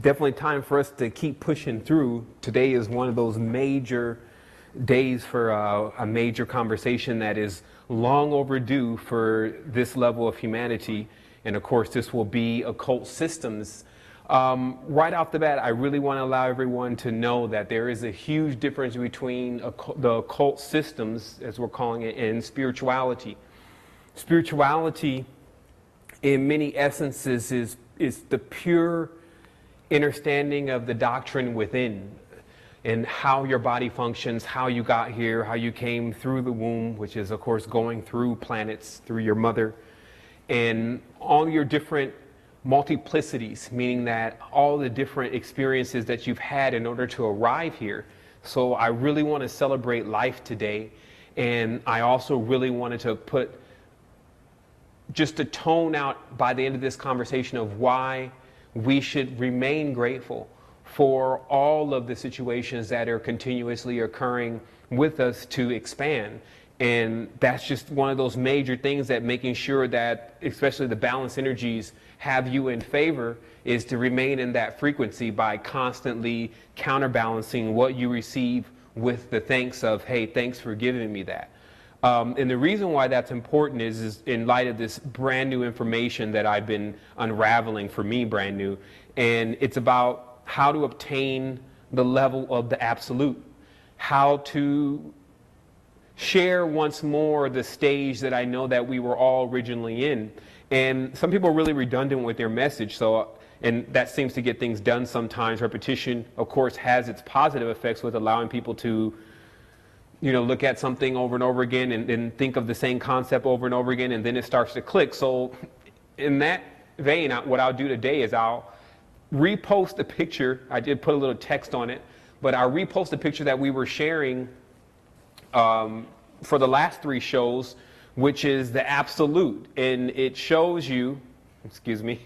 definitely time for us to keep pushing through. Today is one of those major days for a major conversation that is long overdue for this level of humanity. And of course, this will be occult systems. Right off the bat, I really want to allow everyone to know that there is a huge difference between the occult systems, as we're calling it, and spirituality. Spirituality, in many essences, is the pure understanding of the doctrine within and how your body functions, how you got here, how you came through the womb, which is, of course, going through planets, through your mother, and all your different multiplicities, meaning that all the different experiences that you've had in order to arrive here. So I really want to celebrate life today, and I also really wanted to put just a tone out by the end of this conversation of why we should remain grateful for all of the situations that are continuously occurring with us to expand. And that's just one of those major things, that making sure that especially the balanced energies have you in favor, is to remain in that frequency by constantly counterbalancing what you receive with the thanks of, hey, thanks for giving me that. And the reason why that's important is in light of this brand new information that I've been unraveling, for me brand new, and it's about how to obtain the level of the absolute, how to share once more the stage that I know that we were all originally in. And some people are really redundant with their message, and that seems to get things done sometimes. Repetition, of course, has its positive effects with allowing people to look at something over and over again and think of the same concept over and over again, and then it starts to click. So in that vein, what I'll do today is I'll repost a picture. I did put a little text on it, but I'll repost a picture that we were sharing for the last 3 shows, which is the absolute. And it shows you, excuse me,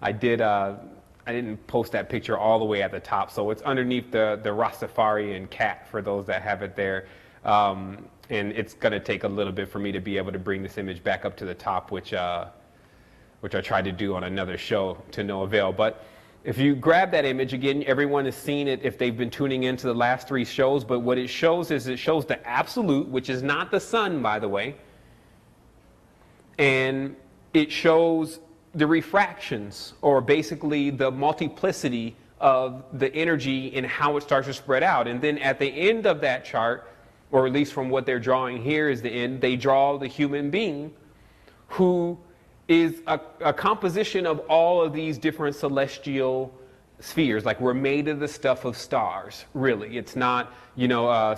I didn't post that picture all the way at the top, so it's underneath the Rastafarian cat for those that have it there. And it's going to take a little bit for me to be able to bring this image back up to the top, which I tried to do on another show to no avail. But if you grab that image, again, everyone has seen it if they've been tuning into the last 3 shows, but what it shows is it shows the absolute, which is not the sun, by the way, and it shows the refractions, or basically the multiplicity of the energy and how it starts to spread out. And then at the end of that chart, or at least from what they're drawing here is the end, they draw the human being, who is a composition of all of these different celestial spheres. Like, we're made of the stuff of stars, really. It's not,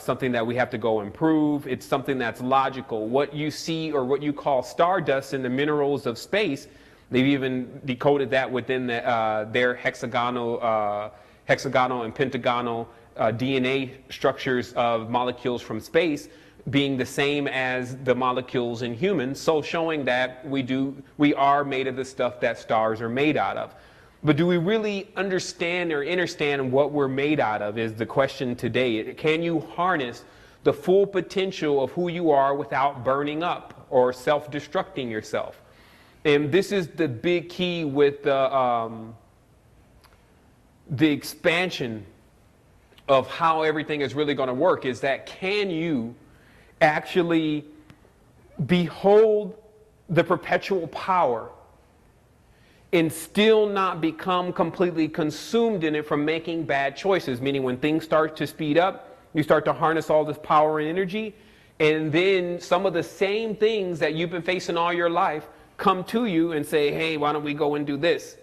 something that we have to go improve. It's something that's logical. What you see, or what you call stardust in the minerals of space, they've even decoded that within their hexagonal and pentagonal DNA structures of molecules from space being the same as the molecules in humans, so showing that we are made of the stuff that stars are made out of. But do we really understand or understand what we're made out of is the question today. Can you harness the full potential of who you are without burning up or self-destructing yourself? And this is the big key with the expansion of how everything is really going to work, is that can you actually behold the perpetual power and still not become completely consumed in it from making bad choices? Meaning, when things start to speed up, you start to harness all this power and energy, and then some of the same things that you've been facing all your life come to you and say, hey, why don't we go and do this?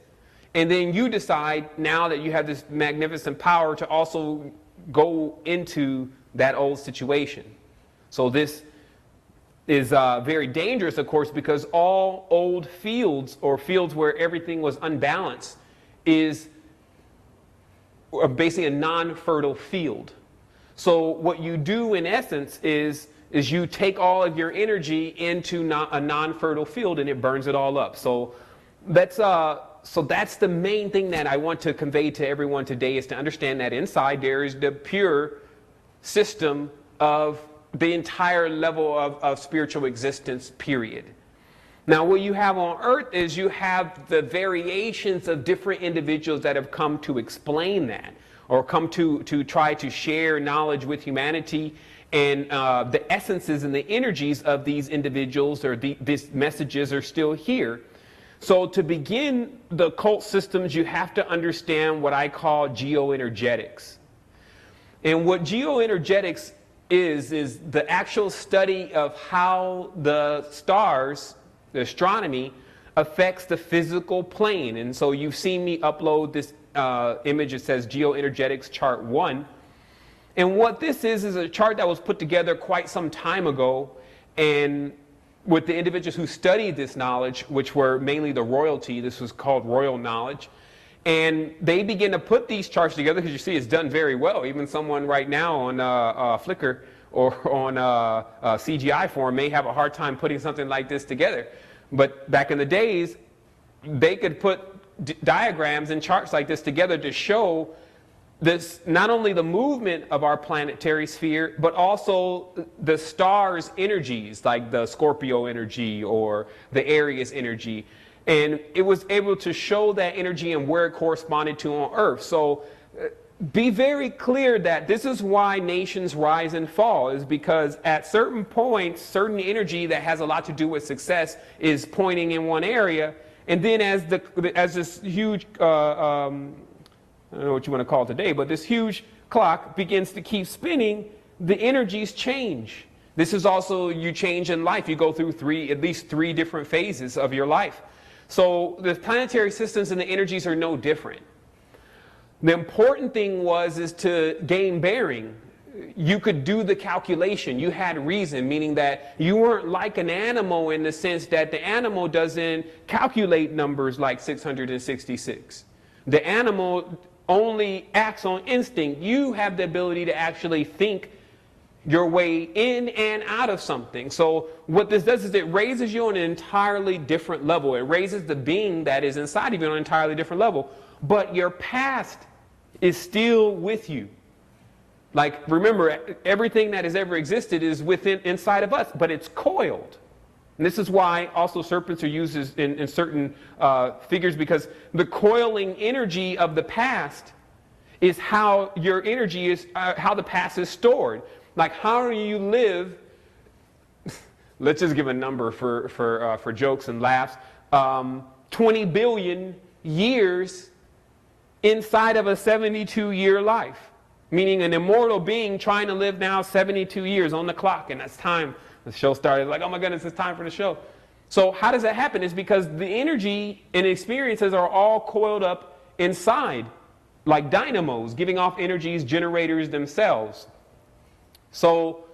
And then you decide, now that you have this magnificent power, to also go into that old situation. So this is very dangerous, of course, because all old fields, or fields where everything was unbalanced, is basically a non-fertile field. So what you do in essence is you take all of your energy into a non-fertile field, and it burns it all up. So that's the main thing that I want to convey to everyone today, is to understand that inside there is the pure system of the entire level of spiritual existence, period. Now, what you have on Earth is you have the variations of different individuals that have come to explain that, or come to try to share knowledge with humanity, and the essences and the energies of these individuals or these messages are still here. So to begin the occult systems, you have to understand what I call geoenergetics. And what geoenergetics is the actual study of how the stars, the astronomy, affects the physical plane. And so you've seen me upload this image. It says Geoenergetics Chart 1. And what this is a chart that was put together quite some time ago, and with the individuals who studied this knowledge, which were mainly the royalty. This was called royal knowledge. And they begin to put these charts together, because you see it's done very well. Even someone right now on Flickr or on CGI form may have a hard time putting something like this together. But back in the days, they could put diagrams and charts like this together to show this, not only the movement of our planetary sphere, but also the stars' energies, like the Scorpio energy or the Aries energy. And it was able to show that energy and where it corresponded to on Earth. So be very clear that this is why nations rise and fall, is because at certain points, certain energy that has a lot to do with success is pointing in one area. And then as this huge, I don't know what you want to call it today, but this huge clock begins to keep spinning, the energies change. This is also, you change in life. You go through at least three different phases of your life. So the planetary systems and the energies are no different. The important thing is to gain bearing. You could do the calculation. You had reason, meaning that you weren't like an animal in the sense that the animal doesn't calculate numbers like 666. The animal only acts on instinct. You have the ability to actually think your way in and out of something. So what this does is it raises you on an entirely different level. It raises the being that is inside of you on an entirely different level. But your past is still with you. Like, remember, everything that has ever existed is inside of us, but it's coiled. And this is why also serpents are used in certain figures, because the coiling energy of the past is how your energy is, how the past is stored. Like, how do you live? Let's just give a number for jokes and laughs. 20 billion years inside of a 72-year life, meaning an immortal being trying to live now 72 years on the clock, and that's time. The show started like, oh my goodness, it's time for the show. So how does that happen? It's because the energy and experiences are all coiled up inside, like dynamos, giving off energies, generators themselves. So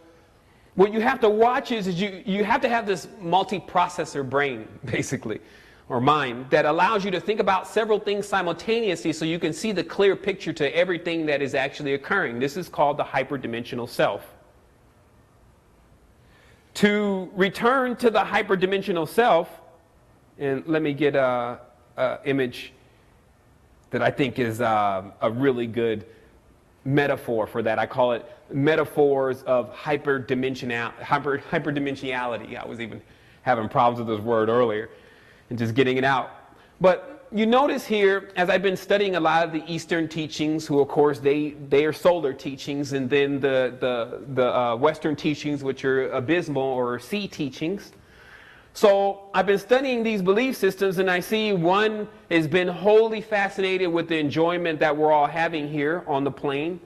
what you have to watch is you have to have this multi-processor brain, basically, or mind, that allows you to think about several things simultaneously so you can see the clear picture to everything that is actually occurring. This is called the hyperdimensional self. To return to the hyperdimensional self, and let me get an image that I think is a really good metaphor for that. I call it metaphors of hyperdimensionality. I was even having problems with this word earlier and just getting it out. But you notice here, as I've been studying a lot of the Eastern teachings, who of course they are solar teachings, and then the Western teachings, which are abysmal or sea teachings. So I've been studying these belief systems, and I see one has been wholly fascinated with the enjoyment that we're all having here on the plane,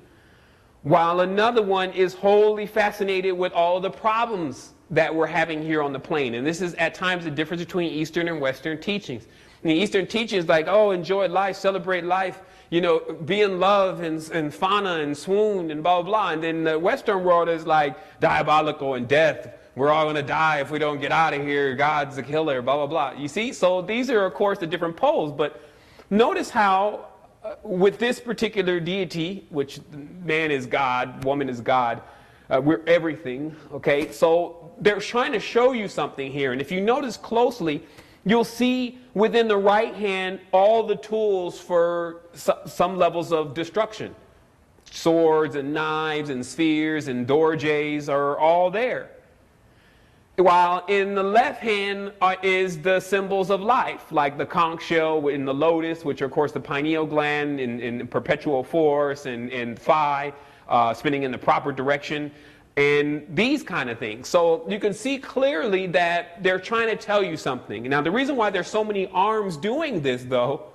while another one is wholly fascinated with all the problems that we're having here on the plane. And this is at times the difference between Eastern and Western teachings. And the Eastern teachings like, oh, enjoy life, celebrate life, you know, be in love and fauna and swoon and blah, blah, blah. And then the Western world is like diabolical and death. We're all going to die if we don't get out of here. God's a killer, blah, blah, blah. You see? So these are, of course, the different poles. But notice how with this particular deity, which man is God, woman is God, we're everything, okay? So they're trying to show you something here. And if you notice closely, you'll see within the right hand all the tools for some levels of destruction. Swords and knives and spheres and dorjes are all there. While in the left hand is the symbols of life, like the conch shell in the lotus, which are, of course, the pineal gland in perpetual force and phi, spinning in the proper direction, and these kind of things. So you can see clearly that they're trying to tell you something. Now, the reason why there's so many arms doing this, though,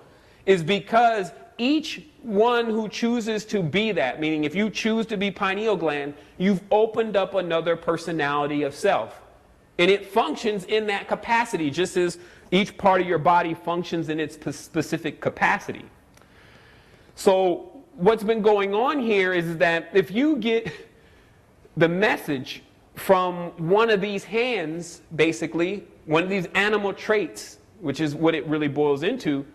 is because each one who chooses to be that, meaning if you choose to be pineal gland, you've opened up another personality of self. And it functions in that capacity, just as each part of your body functions in its specific capacity. So what's been going on here is that if you get the message from one of these hands, basically, one of these animal traits, which is what it really boils into,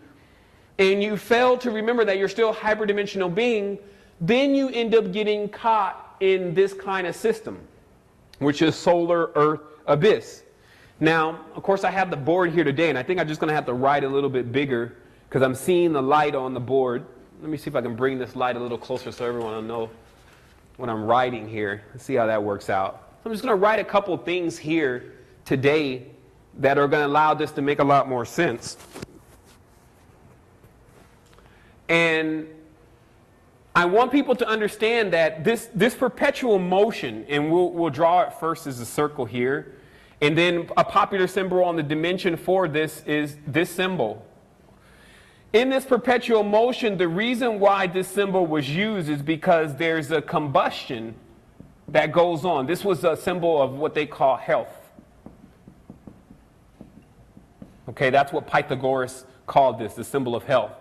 and you fail to remember that you're still a hyperdimensional being, then you end up getting caught in this kind of system, which is solar earth abyss. Now, of course, I have the board here today, and I think I'm just going to have to write a little bit bigger because I'm seeing the light on the board. Let me see if I can bring this light a little closer so everyone will know what I'm writing here. Let's see how that works out. I'm just going to write a couple things here today that are going to allow this to make a lot more sense. And I want people to understand that this perpetual motion, and we'll draw it first as a circle here, and then a popular symbol on the dimension for this is this symbol. In this perpetual motion, the reason why this symbol was used is because there's a combustion that goes on. This was a symbol of what they call health. Okay, that's what Pythagoras called this, the symbol of health.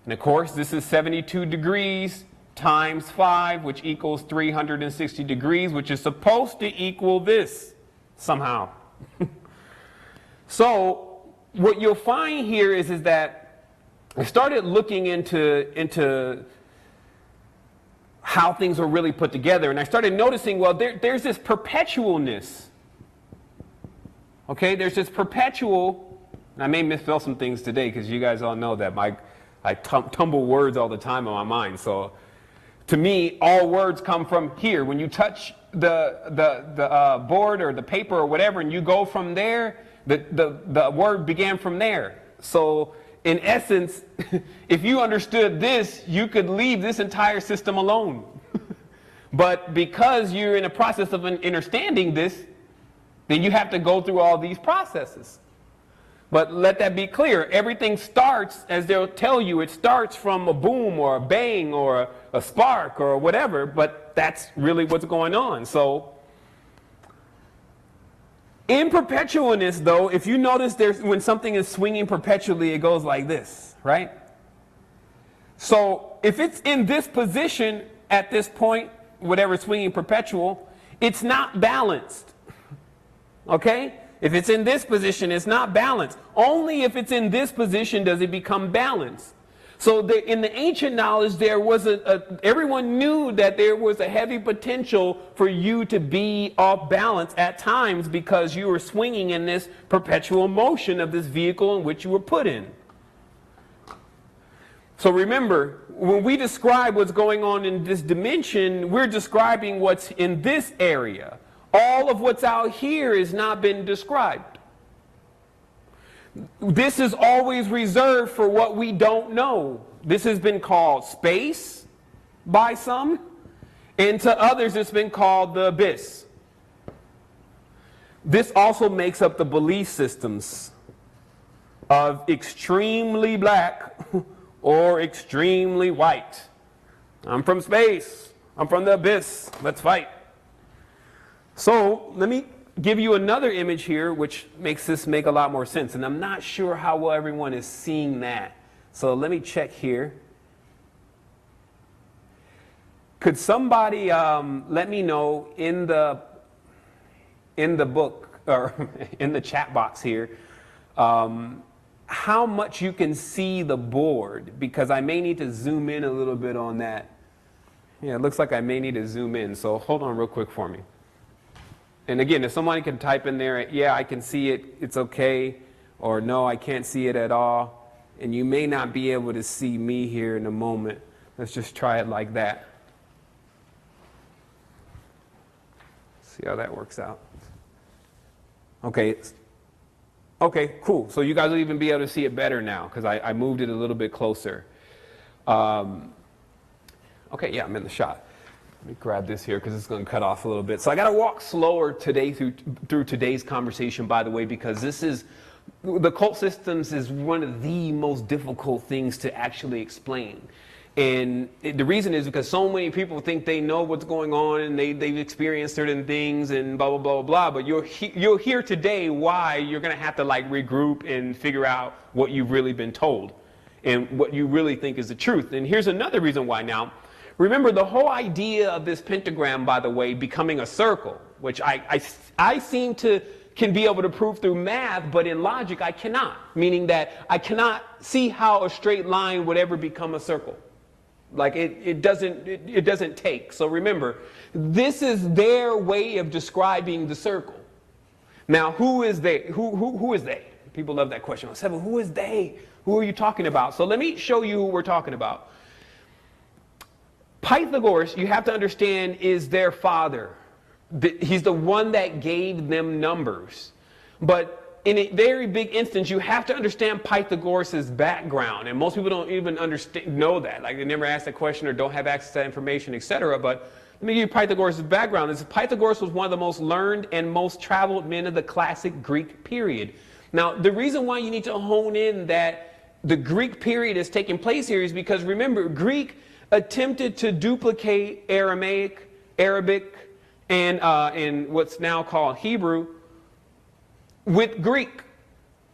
And of course, this is 72 degrees times 5, which equals 360 degrees, which is supposed to equal this somehow. So what you'll find here is that I started looking into how things are really put together, and I started noticing, well, there's this perpetualness. Okay, there's this perpetual, and I may misspell some things today because you guys all know that I tumble words all the time in my mind. So to me, all words come from here. When you touch the board or the paper or whatever, and you go from there, the word began from there. So in essence, if you understood this, you could leave this entire system alone. But because you're in a process of understanding this, then you have to go through all these processes. But let that be clear. Everything starts, as they'll tell you, it starts from a boom or a bang or a spark or whatever, but that's really what's going on. So in perpetualness, though, if you notice when something is swinging perpetually, it goes like this, right? So if it's in this position at this point, whatever is swinging perpetual, it's not balanced, okay? If it's in this position, it's not balanced. Only if it's in this position does it become balanced. So in the ancient knowledge, there was everyone knew that there was a heavy potential for you to be off balance at times because you were swinging in this perpetual motion of this vehicle in which you were put in. So remember, when we describe what's going on in this dimension, we're describing what's in this area. All of what's out here has not been described. This is always reserved for what we don't know. This has been called space by some, and to others it's been called the abyss. This also makes up the belief systems of extremely black or extremely white. I'm from space. I'm from the abyss. Let's fight. So let me give you another image here which makes this make a lot more sense. And I'm not sure how well everyone is seeing that. So let me check here. Could somebody let me know in the book or in the chat box here how much you can see the board? Because I may need to zoom in a little bit on that. Yeah, it looks like I may need to zoom in. So hold on real quick for me. And again, if someone can type in there, yeah, I can see it, it's okay, or no, I can't see it at all, and you may not be able to see me here in a moment. Let's just try it like that. See how that works out. Okay. Okay, cool. So you guys will even be able to see it better now because I moved it a little bit closer. Okay, yeah, I'm in the shot. Let me grab this here because it's going to cut off a little bit. So I got to walk slower today through today's conversation, by the way, because the cult systems is one of the most difficult things to actually explain. And the reason is because so many people think they know what's going on and they've experienced certain things and blah, blah, blah, blah. But you'll hear today why you're going to have to like regroup and figure out what you've really been told and what you really think is the truth. And here's another reason why now. Remember the whole idea of this pentagram, by the way, becoming a circle, which I seem to can be able to prove through math, but in logic I cannot. Meaning that I cannot see how a straight line would ever become a circle. Like it doesn't take. So remember, this is their way of describing the circle. Now, who is they? Who is they? People love that question. Seven, who is they? Who are you talking about? So let me show you who we're talking about. Pythagoras, you have to understand, is their father. He's the one that gave them numbers. But in a very big instance, you have to understand Pythagoras' background. And most people don't even know that. Like they never ask that question or don't have access to that information, etc. But let me give you Pythagoras' background. Pythagoras was one of the most learned and most traveled men of the classic Greek period. Now, the reason why you need to hone in that the Greek period is taking place here is because, remember, Greek attempted to duplicate Aramaic, Arabic, and what's now called Hebrew with Greek.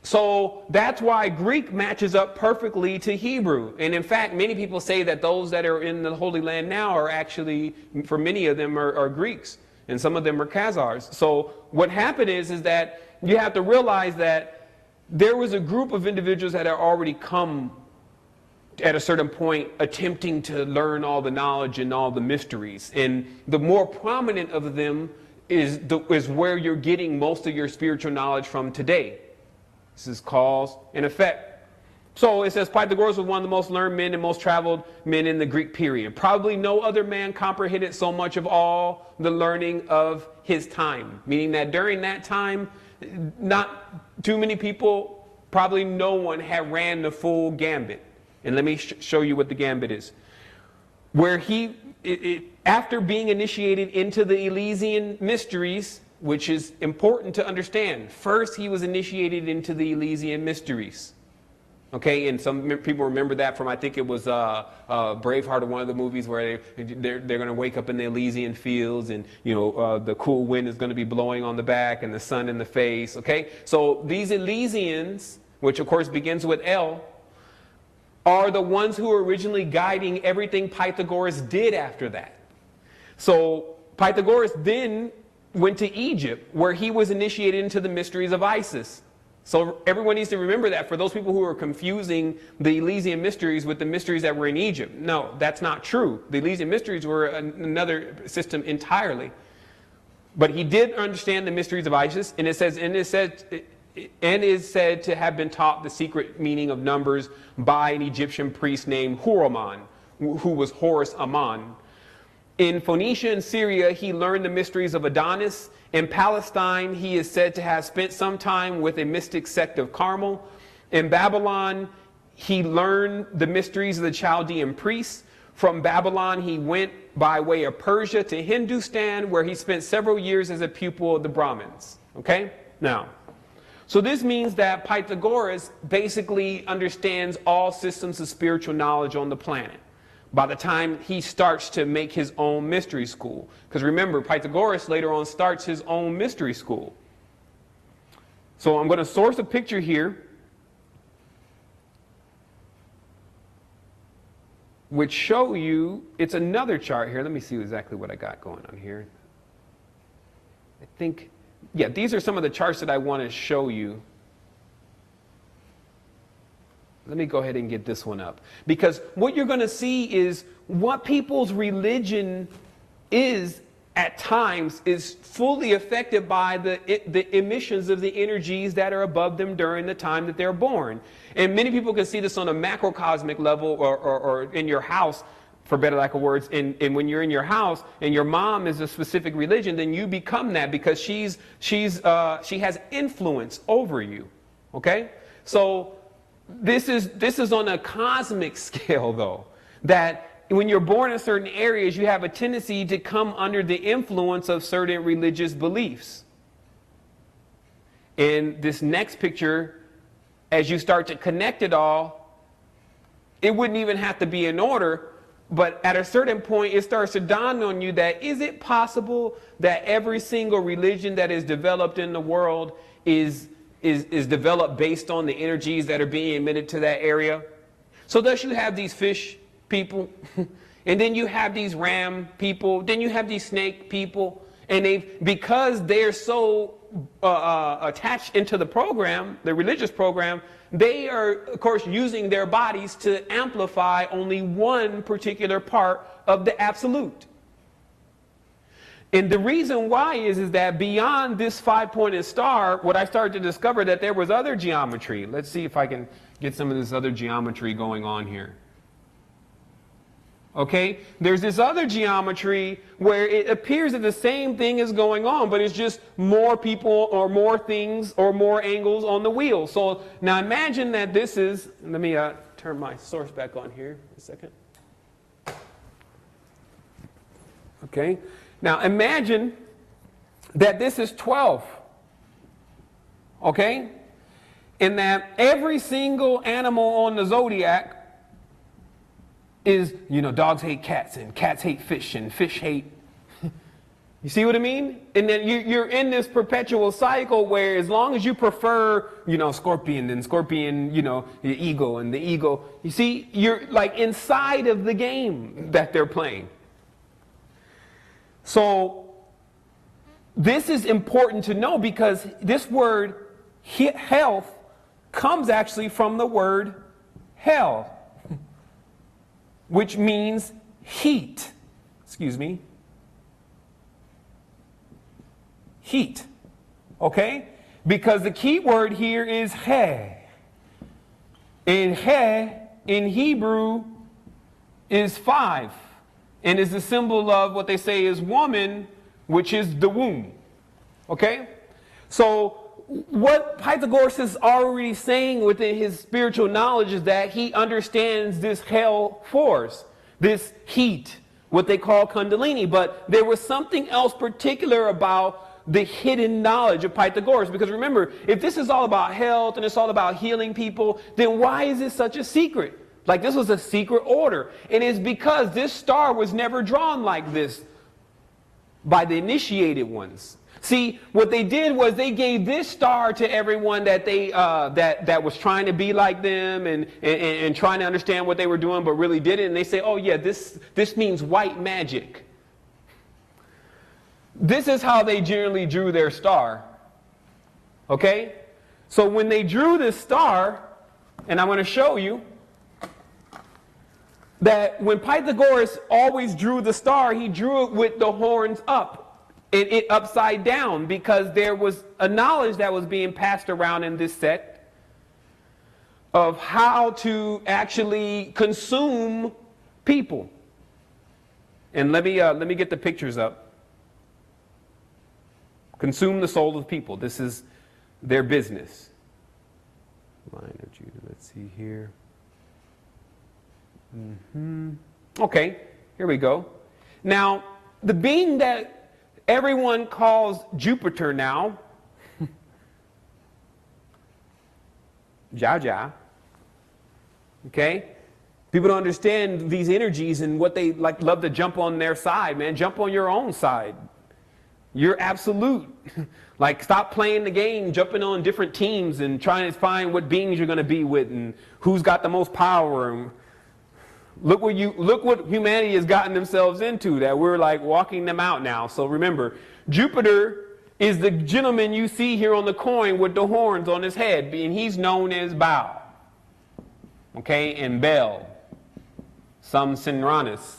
So that's why Greek matches up perfectly to Hebrew. And in fact, many people say that those that are in the Holy Land now are actually, for many of them, are Greeks. And some of them are Khazars. So what happened is that you have to realize that there was a group of individuals that had already come at a certain point attempting to learn all the knowledge and all the mysteries. And the more prominent of them is where you're getting most of your spiritual knowledge from today. This is cause and effect. So it says Pythagoras was one of the most learned men and most traveled men in the Greek period. Probably no other man comprehended so much of all the learning of his time. Meaning that during that time, not too many people, probably no one had ran the full gambit. And let me show you what the gambit is. Where after being initiated into the Elysian mysteries, which is important to understand. First, he was initiated into the Elysian mysteries. Okay, and some people remember that from, I think it was Braveheart, or one of the movies where they're going to wake up in the Elysian fields, and the cool wind is going to be blowing on the back and the sun in the face. Okay, so these Elysians, which of course begins with L, are the ones who are originally guiding everything Pythagoras did after that. So Pythagoras then went to Egypt, where he was initiated into the mysteries of Isis. So everyone needs to remember that for those people who are confusing the Elysian mysteries with the mysteries that were in Egypt. No, that's not true. The Elysian mysteries were another system entirely. But he did understand the mysteries of Isis, and is said to have been taught the secret meaning of numbers by an Egyptian priest named Huraman, who was Horus Aman. In Phoenicia and Syria, he learned the mysteries of Adonis. In Palestine, he is said to have spent some time with a mystic sect of Carmel. In Babylon, he learned the mysteries of the Chaldean priests. From Babylon, he went by way of Persia to Hindustan, where he spent several years as a pupil of the Brahmins. Okay? Now, so this means that Pythagoras basically understands all systems of spiritual knowledge on the planet by the time he starts to make his own mystery school. Because remember, Pythagoras later on starts his own mystery school. So I'm going to source a picture here which show you, it's another chart here. Let me see exactly what I got going on here. I think, yeah, these are some of the charts that I want to show you. Let me go ahead and get this one up. Because what you're going to see is what people's religion is at times is fully affected by the emissions of the energies that are above them during the time that they're born. And many people can see this on a macrocosmic level or in your house. for better lack of words. And when you're in your house and your mom is a specific religion, then you become that because she has influence over you. Okay? So this is on a cosmic scale, though, that when you're born in certain areas, you have a tendency to come under the influence of certain religious beliefs. In this next picture, as you start to connect it all, it wouldn't even have to be in order, but at a certain point, it starts to dawn on you that is it possible that every single religion that is developed in the world is developed based on the energies that are being emitted to that area? So thus you have these fish people, and then you have these ram people, then you have these snake people, and because they're so attached into the program, the religious program, they are, of course, using their bodies to amplify only one particular part of the absolute. And the reason why is that beyond this 5-pointed star, what I started to discover that there was other geometry. Let's see if I can get some of this other geometry going on here. Okay, there's this other geometry where it appears that the same thing is going on, but it's just more people or more things or more angles on the wheel. So now imagine that this is, let me turn my source back on here a second. Okay, now imagine that this is 12. Okay, and that every single animal on the zodiac is, dogs hate cats and cats hate fish and fish hate. You see what I mean? And then you're in this perpetual cycle where as long as you prefer, scorpion, then scorpion, the eagle and the eagle. You see, you're like inside of the game that they're playing. So this is important to know because this word health comes actually from the word hell, which means heat. Excuse me. Heat. Okay? Because the key word here is he. And he in Hebrew is 5. And is the symbol of what they say is woman, which is the womb. Okay? So what Pythagoras is already saying within his spiritual knowledge is that he understands this hell force, this heat, what they call Kundalini. But there was something else particular about the hidden knowledge of Pythagoras. Because remember, if this is all about health and it's all about healing people, then why is it such a secret? Like this was a secret order. And it's because this star was never drawn like this by the initiated ones. See, what they did was they gave this star to everyone that they that was trying to be like them and trying to understand what they were doing, but really didn't. And they say, oh yeah, this means white magic. This is how they generally drew their star. Okay? So when they drew this star, and I'm going to show you that when Pythagoras always drew the star, he drew it with the horns up. It upside down because there was a knowledge that was being passed around in this sect of how to actually consume people. And let me get the pictures up. Consume the soul of people. This is their business. Line of Judah. Let's see here. Okay, here we go. Now, the being that everyone calls Jupiter now, Jaja. Okay? People don't understand these energies and what they love to jump on their side, man. Jump on your own side. You're absolute. Stop playing the game, jumping on different teams and trying to find what beings you're going to be with and who's got the most power. And look what humanity has gotten themselves into, that we're walking them out now. So remember, Jupiter is the gentleman you see here on the coin with the horns on his head, and he's known as Baal. Okay, and Bel. Some Sinranus,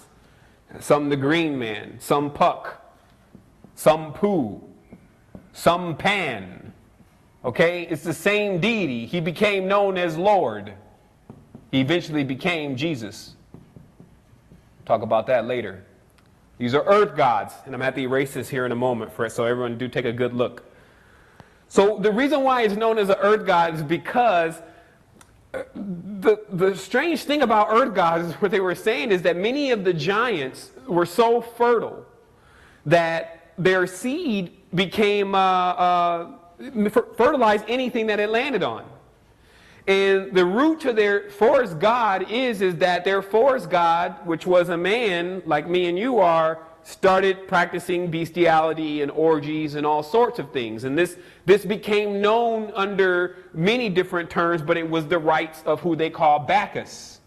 some the Green Man, some Puck, some Pooh, some Pan. Okay, it's the same deity. He became known as Lord. He eventually became Jesus. Talk about that later. These are earth gods, and I'm going to have to erase this here in a moment so everyone do take a good look. So the reason why it's known as an earth god is because the strange thing about earth gods, what they were saying is that many of the giants were so fertile that their seed became fertilized anything that it landed on. And the root to their forest god is that their forest god, which was a man like me and you are, started practicing bestiality and orgies and all sorts of things. And this became known under many different terms, but it was the rites of who they call Bacchus.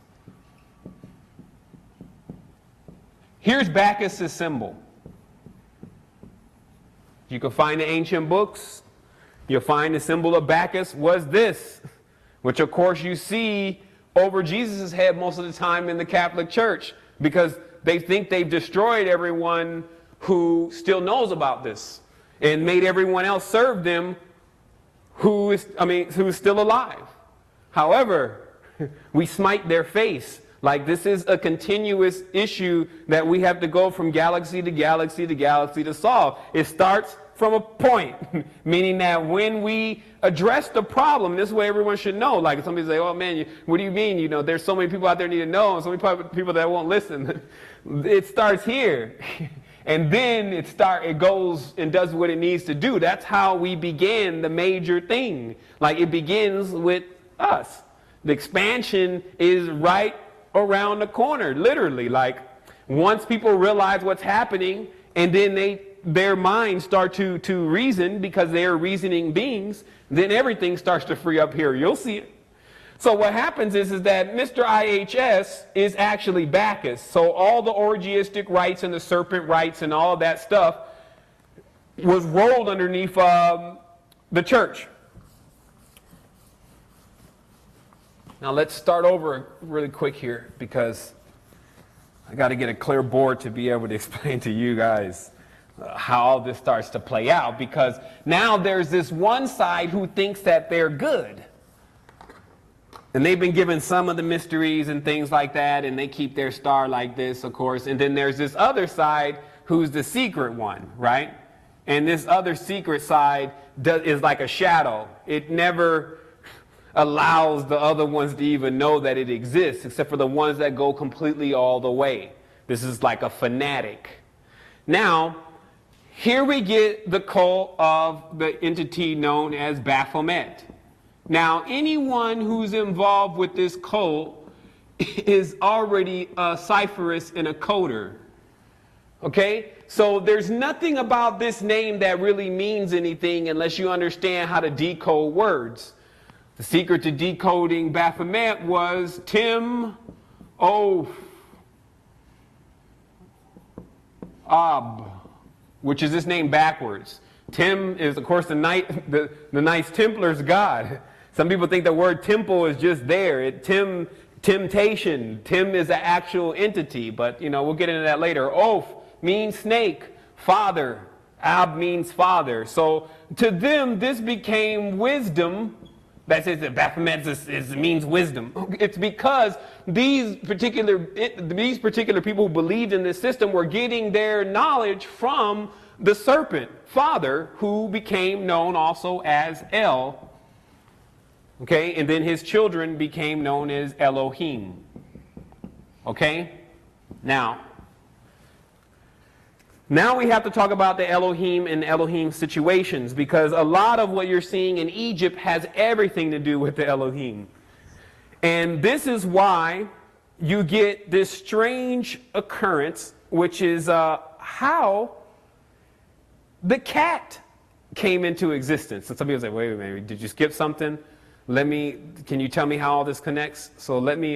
Here's Bacchus' symbol. You can find the ancient books. You'll find the symbol of Bacchus was this, which of course you see over Jesus' head most of the time in the Catholic Church, because they think they've destroyed everyone who still knows about this and made everyone else serve them who's still alive. However, we smite their face. Like this is a continuous issue that we have to go from galaxy to galaxy to galaxy to solve. It starts from a point, meaning that when we address the problem, this way everyone should know. Like somebody say, oh man, what do you mean? You know, there's so many people out there need to know, and so many people that won't listen. It starts here. And then it goes and does what it needs to do. That's how we begin the major thing. Like it begins with us. The expansion is right around the corner, literally. Like once people realize what's happening, and then their minds start to reason because they are reasoning beings, then everything starts to free up here. You'll see it. So what happens is that Mr. IHS is actually Bacchus. So all the orgiastic rites and the serpent rites and all of that stuff was rolled underneath the church. Now let's start over really quick here, because I got to get a clear board to be able to explain to you guys how all this starts to play out, because now there's this one side who thinks that they're good. And they've been given some of the mysteries and things like that, and they keep their star like this, of course. And then there's this other side who's the secret one, right? And this other secret side is like a shadow. It never allows the other ones to even know that it exists, except for the ones that go completely all the way. This is like a fanatic. Now, here we get the cult of the entity known as Baphomet. Now, anyone who's involved with this cult is already a cipherist and a coder. Okay? So there's nothing about this name that really means anything unless you understand how to decode words. The secret to decoding Baphomet was Tim Ob, which is this name backwards. Tim is, of course, the Knights Templar's god. Some people think the word temple is just there. Temptation. Tim is an actual entity, but we'll get into that later. Oath means snake. Father. Ab means father. So to them, this became wisdom. That says that Baphomet means wisdom. It's because these particular people who believed in this system were getting their knowledge from the serpent father, who became known also as El. Okay, and then his children became known as Elohim. Okay, now we have to talk about the Elohim and Elohim situations, because a lot of what you're seeing in Egypt has everything to do with the Elohim. And this is why you get this strange occurrence, which is how the cat came into existence. And some people say, wait a minute, did you skip something? Can you tell me how all this connects? So let me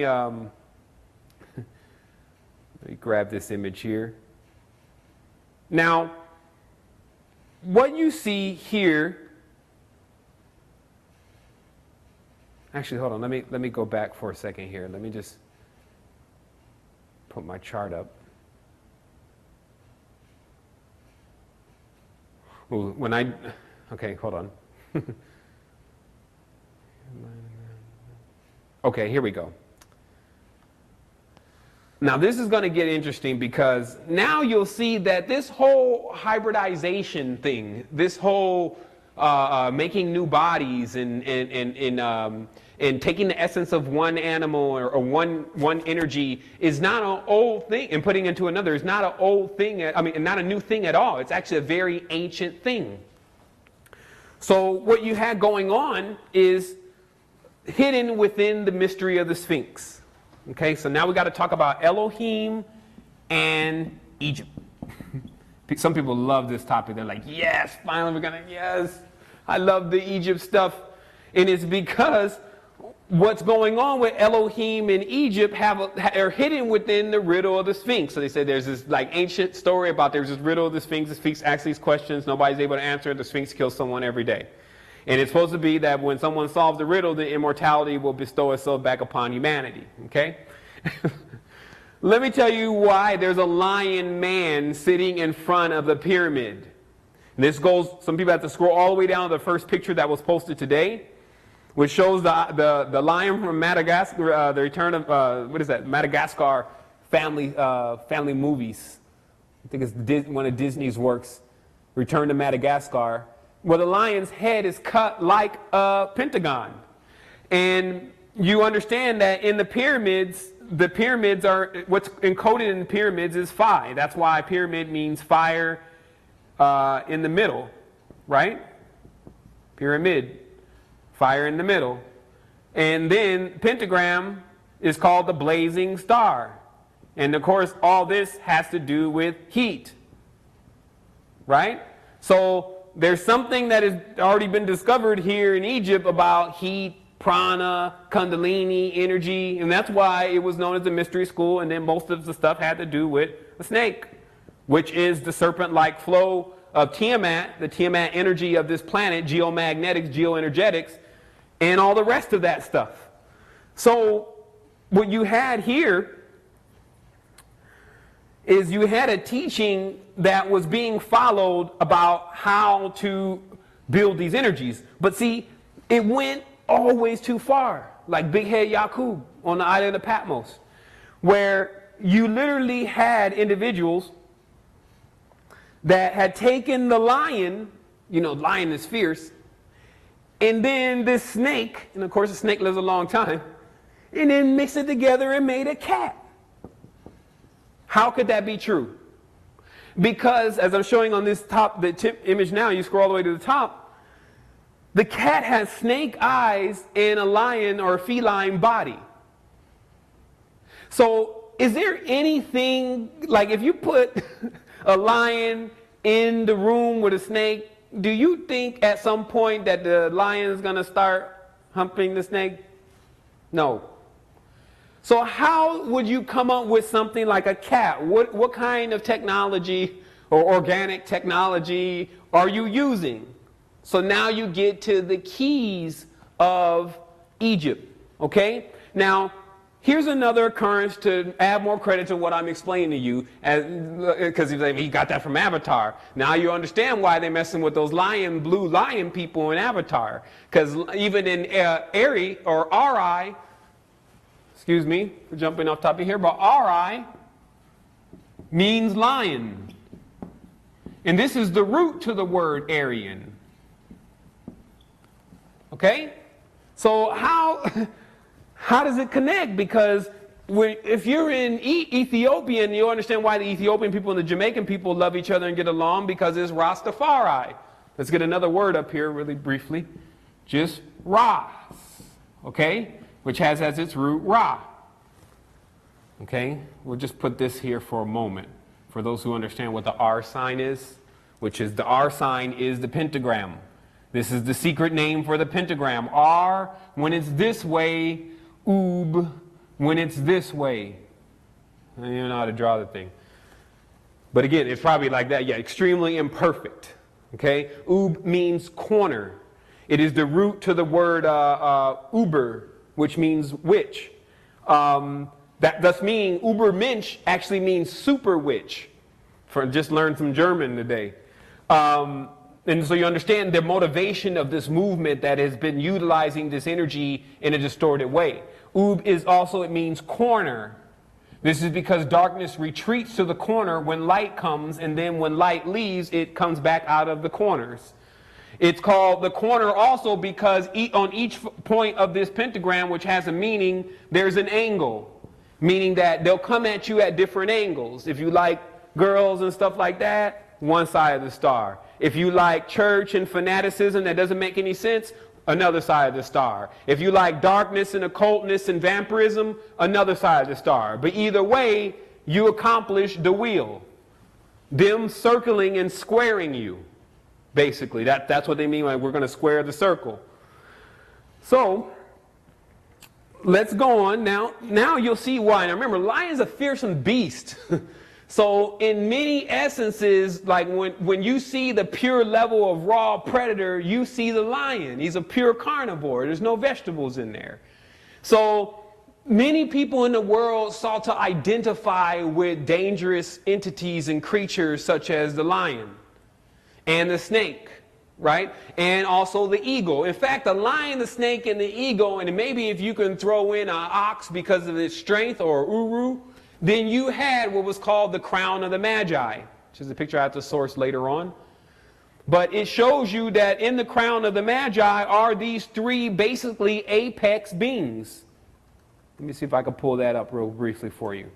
grab this image here. Now, what you see here, actually, hold on, let me go back for a second here. Let me just put my chart up. Ooh, okay, hold on. Okay, here we go. Now this is going to get interesting, because now you'll see that this whole hybridization thing, this whole making new bodies and taking the essence of one animal or one energy is not an old thing, and putting into another is not an old thing. I mean, not a new thing at all. It's actually a very ancient thing. So what you had going on is hidden within the mystery of the Sphinx. Okay, so now we got to talk about Elohim and Egypt. Some people love this topic. They're like, yes, finally yes, I love the Egypt stuff. And it's because what's going on with Elohim and Egypt are hidden within the riddle of the Sphinx. So they say there's this like ancient story about there's this riddle of the Sphinx asks these questions, nobody's able to answer it, the Sphinx kills someone every day. And it's supposed to be that when someone solves the riddle, the immortality will bestow itself back upon humanity. Okay? Let me tell you why there's a lion man sitting in front of the pyramid. And this goes, some people have to scroll all the way down to the first picture that was posted today, which shows the lion from Madagascar, the return of, Madagascar family movies. I think it's one of Disney's works, Return to Madagascar, where the lion's head is cut like a pentagon. And you understand that in the pyramids are, what's encoded in the pyramids is Phi. That's why pyramid means fire in the middle, right? Pyramid, fire in the middle. And then pentagram is called the blazing star. And of course, all this has to do with heat, right? So there's something that has already been discovered here in Egypt about heat, prana, kundalini, energy, and that's why it was known as the mystery school. And then most of the stuff had to do with a snake, which is the serpent-like flow of Tiamat, the Tiamat energy of this planet, geomagnetics, geoenergetics, and all the rest of that stuff. So what you had here is you had a teaching that was being followed about how to build these energies. But see, it went always too far, like Big Head Yakub on the island of Patmos, where you literally had individuals that had taken the lion, lion is fierce, and then this snake, and of course the snake lives a long time, and then mixed it together and made a cat. How could that be true? Because, as I'm showing on this tip image now, you scroll all the way to the top, the cat has snake eyes and a lion or a feline body. So, is there anything, like if you put a lion in the room with a snake, do you think at some point that the lion is going to start humping the snake? No. So how would you come up with something like a cat? What kind of technology or organic technology are you using? So now you get to the keys of Egypt, okay? Now, here's another occurrence to add more credit to what I'm explaining to you, because he got that from Avatar. Now you understand why they're messing with those blue lion people in Avatar. Because even in Eri, or Ri, excuse me for jumping off topic here, but Ri means lion. And this is the root to the word Aryan. Okay? So how does it connect? Because if you're in Ethiopian, you understand why the Ethiopian people and the Jamaican people love each other and get along, because it's Rastafari. Let's get another word up here really briefly. Just Ras. Okay? Which has as its root Ra. Okay? We'll just put this here for a moment. For those who understand what the R sign is, which is the R sign is the pentagram. This is the secret name for the pentagram. R when it's this way, Oob when it's this way. You don't know how to draw the thing. But again, it's probably like that. Yeah, extremely imperfect. Okay? Oob means corner. It is the root to the word Uber, which means witch. That thus meaning Ubermensch actually means super witch. Just learned some German today. And so you understand the motivation of this movement that has been utilizing this energy in a distorted way. Ub is also, it means corner. This is because darkness retreats to the corner when light comes, and then when light leaves, it comes back out of the corners. It's called the corner also because on each point of this pentagram, which has a meaning, there's an angle, meaning that they'll come at you at different angles. If you like girls and stuff like that, one side of the star. If you like church and fanaticism that doesn't make any sense, another side of the star. If you like darkness and occultness and vampirism, another side of the star. But either way, you accomplish the wheel. Them circling and squaring you. Basically, that's what they mean by we're going to square the circle. So, let's go on. Now you'll see why. Now remember, lion's a fearsome beast. So in many essences, like when you see the pure level of raw predator, you see the lion. He's a pure carnivore. There's no vegetables in there. So many people in the world sought to identify with dangerous entities and creatures such as the lion and the snake, right? And also the eagle. In fact, the lion, the snake, and the eagle, and maybe if you can throw in an ox because of its strength, or uru, then you had what was called the crown of the Magi, which is a picture I have to source later on. But it shows you that in the crown of the Magi are these three basically apex beings. Let me see if I can pull that up real briefly for you.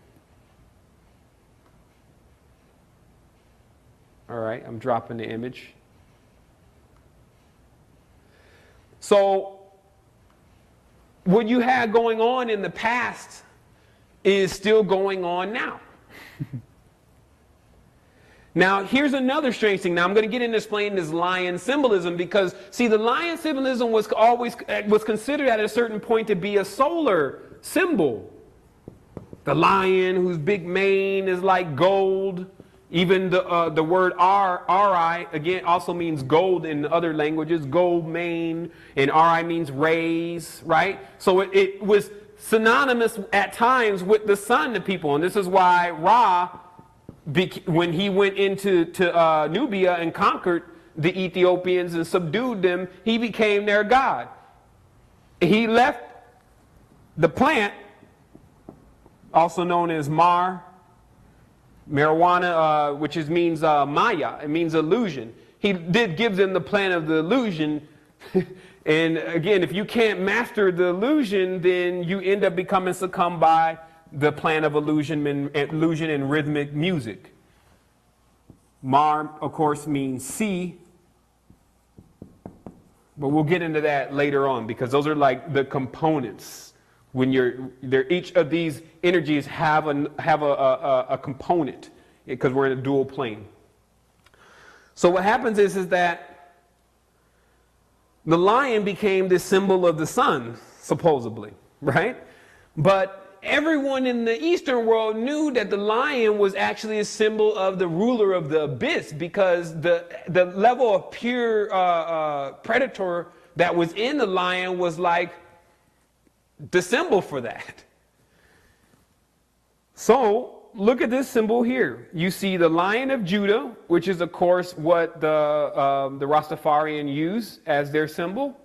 All right, I'm dropping the image. So, what you had going on in the past is still going on now. Now, here's another strange thing. Now, I'm going to get into explaining this lion symbolism because, see, the lion symbolism was considered at a certain point to be a solar symbol. The lion whose big mane is like gold. Even the word Ri, again, also means gold in other languages. Gold mane, and Ri means rays, right? So it was synonymous at times with the sun to people. And this is why Ra, when he went into Nubia and conquered the Ethiopians and subdued them, he became their god. He left the plant, also known as marijuana, which means Maya. It means illusion. He did give them the plant of the illusion. And again, if you can't master the illusion, then you end up becoming succumbed by the plan of illusion and rhythmic music. Mar, of course, means sea. But we'll get into that later on because those are like the components. When each of these energies have a component because we're in a dual plane. So what happens is that the lion became this symbol of the sun, supposedly, right? But everyone in the Eastern world knew that the lion was actually a symbol of the ruler of the abyss because the level of pure predator that was in the lion was like the symbol for that. So look at this symbol here. You see the Lion of Judah, which is of course what the Rastafarian use as their symbol.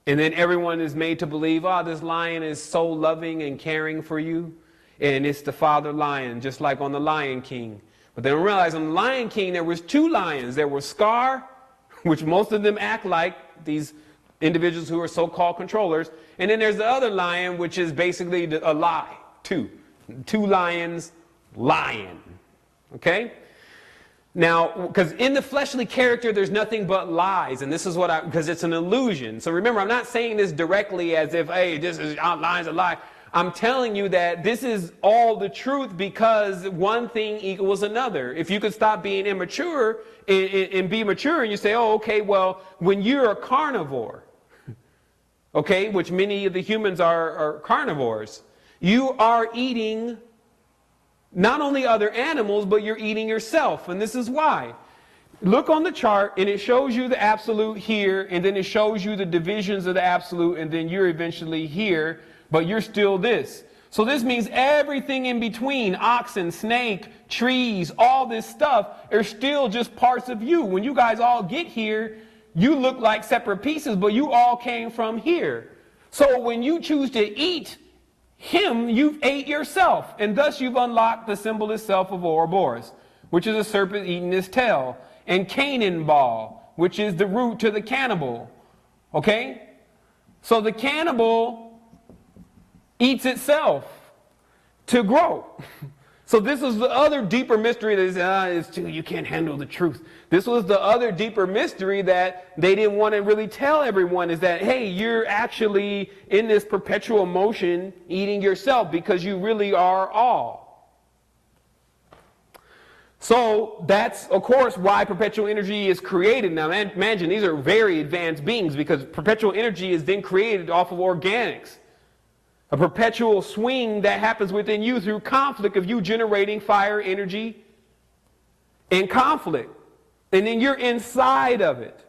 And then everyone is made to believe, this lion is so loving and caring for you. And it's the father lion, just like on the Lion King. But they don't realize on the Lion King there was two lions. There was Scar, which most of them act like these individuals who are so-called controllers. And then there's the other lion, which is basically a lie, two. Two lions, lion. Okay? Now, because in the fleshly character, there's nothing but lies. And this is because it's an illusion. So remember, I'm not saying this directly as if, hey, this is lies a lie. I'm telling you that this is all the truth because one thing equals another. If you could stop being immature and be mature and you say, oh, okay, well, when you're a carnivore, okay, which many of the humans are carnivores, you are eating not only other animals, but you're eating yourself. And this is why. Look on the chart and it shows you the absolute here, and then it shows you the divisions of the absolute, and then you're eventually here, but you're still this. So this means everything in between, oxen, snake, trees, all this stuff, are still just parts of you. When you guys all get here, you look like separate pieces, but you all came from here. So when you choose to eat him you've ate yourself, and thus you've unlocked the symbolist self of Ouroboros, which is a serpent eating his tail, and cannonball, which is the root to the cannibal. Okay? So the cannibal eats itself to grow. So this is the other deeper mystery that is, you can't handle the truth. This was the other deeper mystery that they didn't want to really tell everyone, is that, hey, you're actually in this perpetual motion eating yourself because you really are all. So that's, of course, why perpetual energy is created. Now imagine these are very advanced beings, because perpetual energy is then created off of organics. A perpetual swing that happens within you through conflict of you generating fire energy and conflict. And then you're inside of it.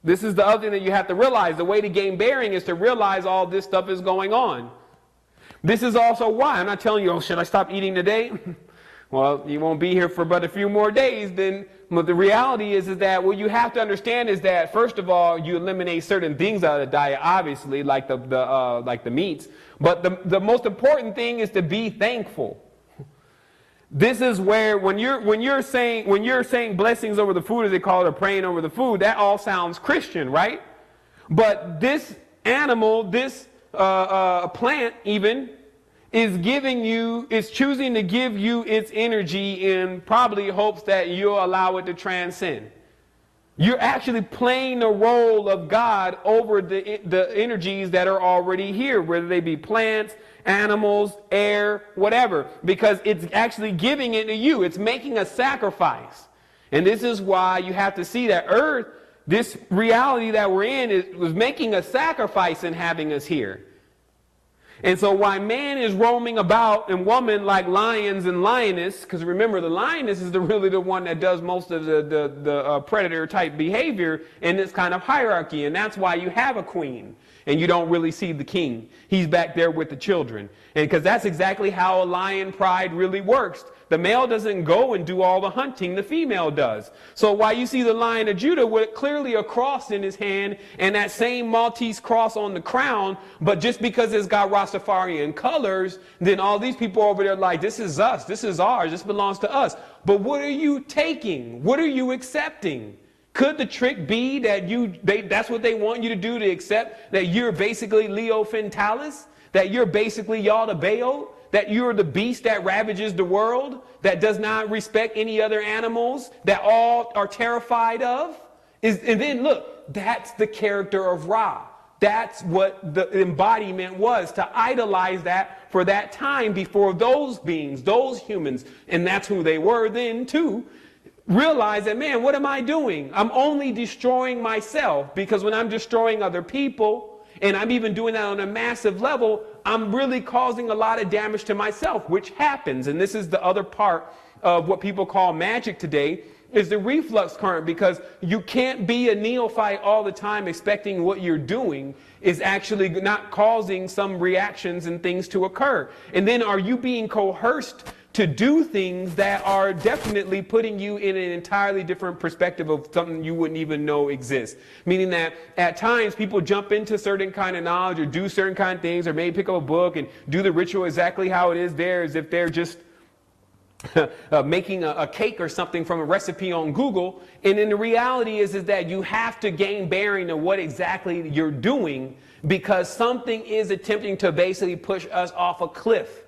This is the other thing that you have to realize. The way to gain bearing is to realize all this stuff is going on. This is also why I'm not telling you, oh, should I stop eating today? Well, you won't be here for but a few more days. Then, but the reality is that what you have to understand is that, first of all, you eliminate certain things out of the diet, obviously, like the meats. But the most important thing is to be thankful. This is where when you're saying blessings over the food, as they call it, or praying over the food, that all sounds Christian, right? But this animal, this plant even, is choosing to give you its energy in probably hopes that you'll allow it to transcend. You're actually playing the role of God over the energies that are already here, whether they be plants, animals, air, whatever, because it's actually giving it to you. It's making a sacrifice. And this is why you have to see that Earth, this reality that we're in, was making a sacrifice in having us here. And so why man is roaming about and woman like lions and lioness, because remember, the lioness is really the one that does most of the predator type behavior in this kind of hierarchy. And that's why you have a queen and you don't really see the king. He's back there with the children. And because that's exactly how a lion pride really works. The male doesn't go and do all the hunting, the female does. So while you see the Lion of Judah with clearly a cross in his hand and that same Maltese cross on the crown, but just because it's got Rastafarian colors, then all these people over there are like, this is us, this is ours, this belongs to us. But what are you taking? What are you accepting? Could the trick be that that's what they want you to do, to accept that you're basically Leo Fentalis? That you're basically Yalda Bayo? That you're the beast that ravages the world, that does not respect any other animals, that all are terrified of? And then look, that's the character of Ra. That's what the embodiment was, to idolize that for that time before those beings, those humans, and that's who they were then too, realize that, man, what am I doing? I'm only destroying myself, because when I'm destroying other people, and I'm even doing that on a massive level, I'm really causing a lot of damage to myself, which happens. And this is the other part of what people call magic today, is the reflux current, because you can't be a neophyte all the time expecting what you're doing is actually not causing some reactions and things to occur. And then are you being coerced to do things that are definitely putting you in an entirely different perspective of something you wouldn't even know exists? Meaning that at times people jump into certain kind of knowledge or do certain kind of things, or maybe pick up a book and do the ritual exactly how it is there, as if they're just making a cake or something from a recipe on Google. And then the reality is that you have to gain bearing of what exactly you're doing, because something is attempting to basically push us off a cliff.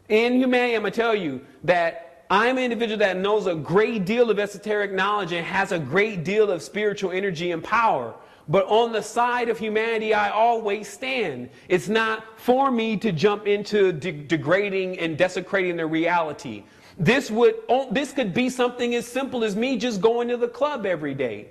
In humanity, I'm going to tell you that I'm an individual that knows a great deal of esoteric knowledge and has a great deal of spiritual energy and power. But on the side of humanity, I always stand. It's not for me to jump into degrading and desecrating the reality. This could be something as simple as me just going to the club every day.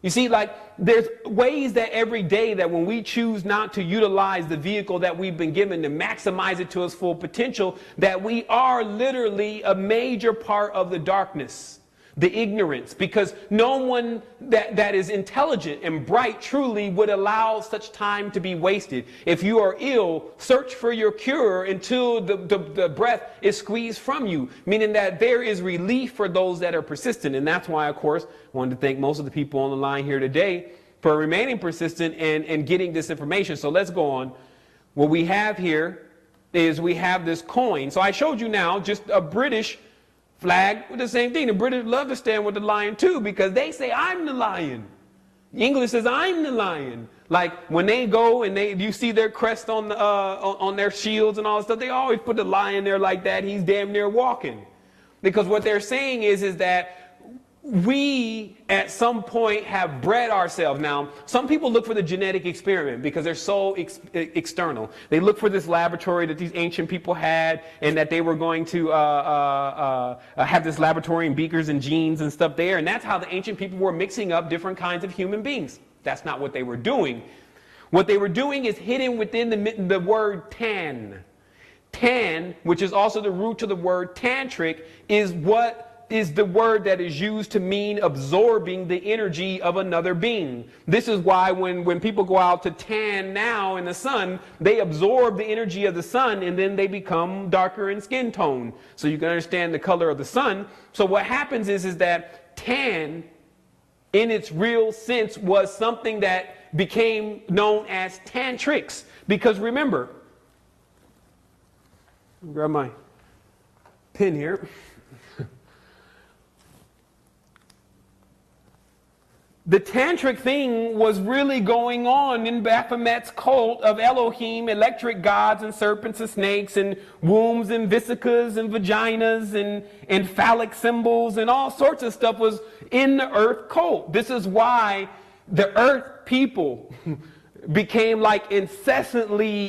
You see, like, there's ways that every day that when we choose not to utilize the vehicle that we've been given to maximize it to its full potential, that we are literally a major part of the darkness. The ignorance, because no one that is intelligent and bright truly would allow such time to be wasted. If you are ill, search for your cure until the breath is squeezed from you, meaning that there is relief for those that are persistent. And that's why, of course, I wanted to thank most of the people on the line here today for remaining persistent and getting this information. So let's go on. What we have here is we have this coin. So I showed you now just a British flag with the same thing. The British love to stand with the lion too, because they say, I'm the lion. English says, I'm the lion. Like when they go and you see their crest on their shields and all that stuff, they always put the lion there like that. He's damn near walking. Because what they're saying is that we at some point have bred ourselves. Now, some people look for the genetic experiment because they're so external. They look for this laboratory that these ancient people had, and that they were going to have this laboratory and beakers and genes and stuff there. And that's how the ancient people were mixing up different kinds of human beings. That's not what they were doing. What they were doing is hidden within the word tan. Tan, which is also the root to the word tantric, is the word that is used to mean absorbing the energy of another being. This is why when people go out to tan now in the sun, they absorb the energy of the sun and then they become darker in skin tone. So you can understand the color of the sun. So what happens is that tan, in its real sense, was something that became known as tantrics. Because remember, grab my pen here. The tantric thing was really going on in Baphomet's cult of Elohim, electric gods and serpents and snakes and wombs and vesicas and vaginas and phallic symbols and all sorts of stuff was in the earth cult. This is why the earth people became like incessantly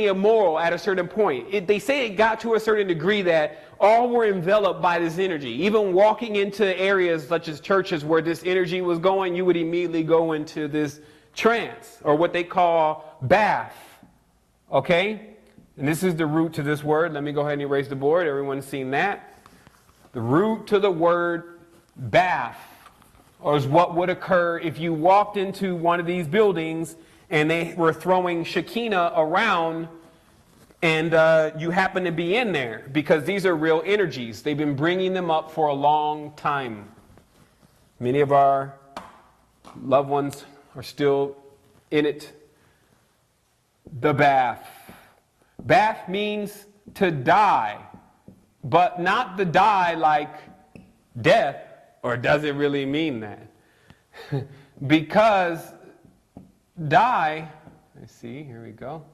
immoral at a certain point. They say it got to a certain degree that all were enveloped by this energy. Even walking into areas such as churches where this energy was going, you would immediately go into this trance, or what they call bath. Okay? And this is the root to this word. Let me go ahead and erase the board. Everyone's seen that. The root to the word bath, or is what would occur if you walked into one of these buildings and they were throwing Shekinah around, and you happen to be in there, because these are real energies. They've been bringing them up for a long time. Many of our loved ones are still in it. The bath. Bath means to die, but not the die like death, or does it really mean that? Because die, let's see, here we go.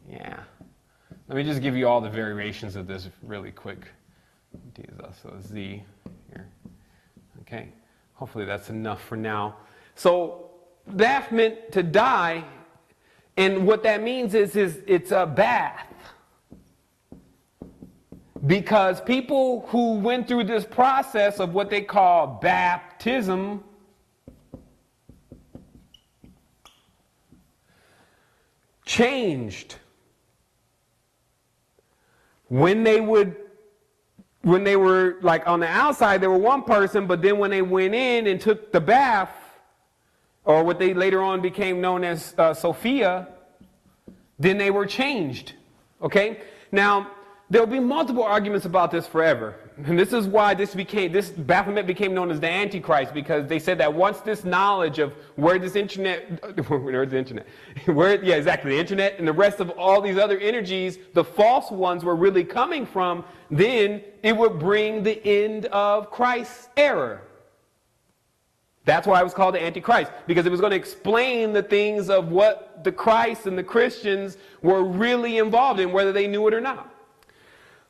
Yeah. Let me just give you all the variations of this really quick. D is also Z here. Okay. Hopefully that's enough for now. So that meant to die, and what that means is it's a bath. Because people who went through this process of what they call baptism changed. When they were like on the outside, they were one person, but then when they went in and took the bath, or what they later on became known as Sophia, then they were changed. Okay? Now, there'll be multiple arguments about this forever. And this is why this Baphomet became known as the Antichrist, because they said that once this knowledge of the internet and the rest of all these other energies, the false ones, were really coming from, then it would bring the end of Christ's era. That's why it was called the Antichrist, because it was going to explain the things of what the Christ and the Christians were really involved in, whether they knew it or not.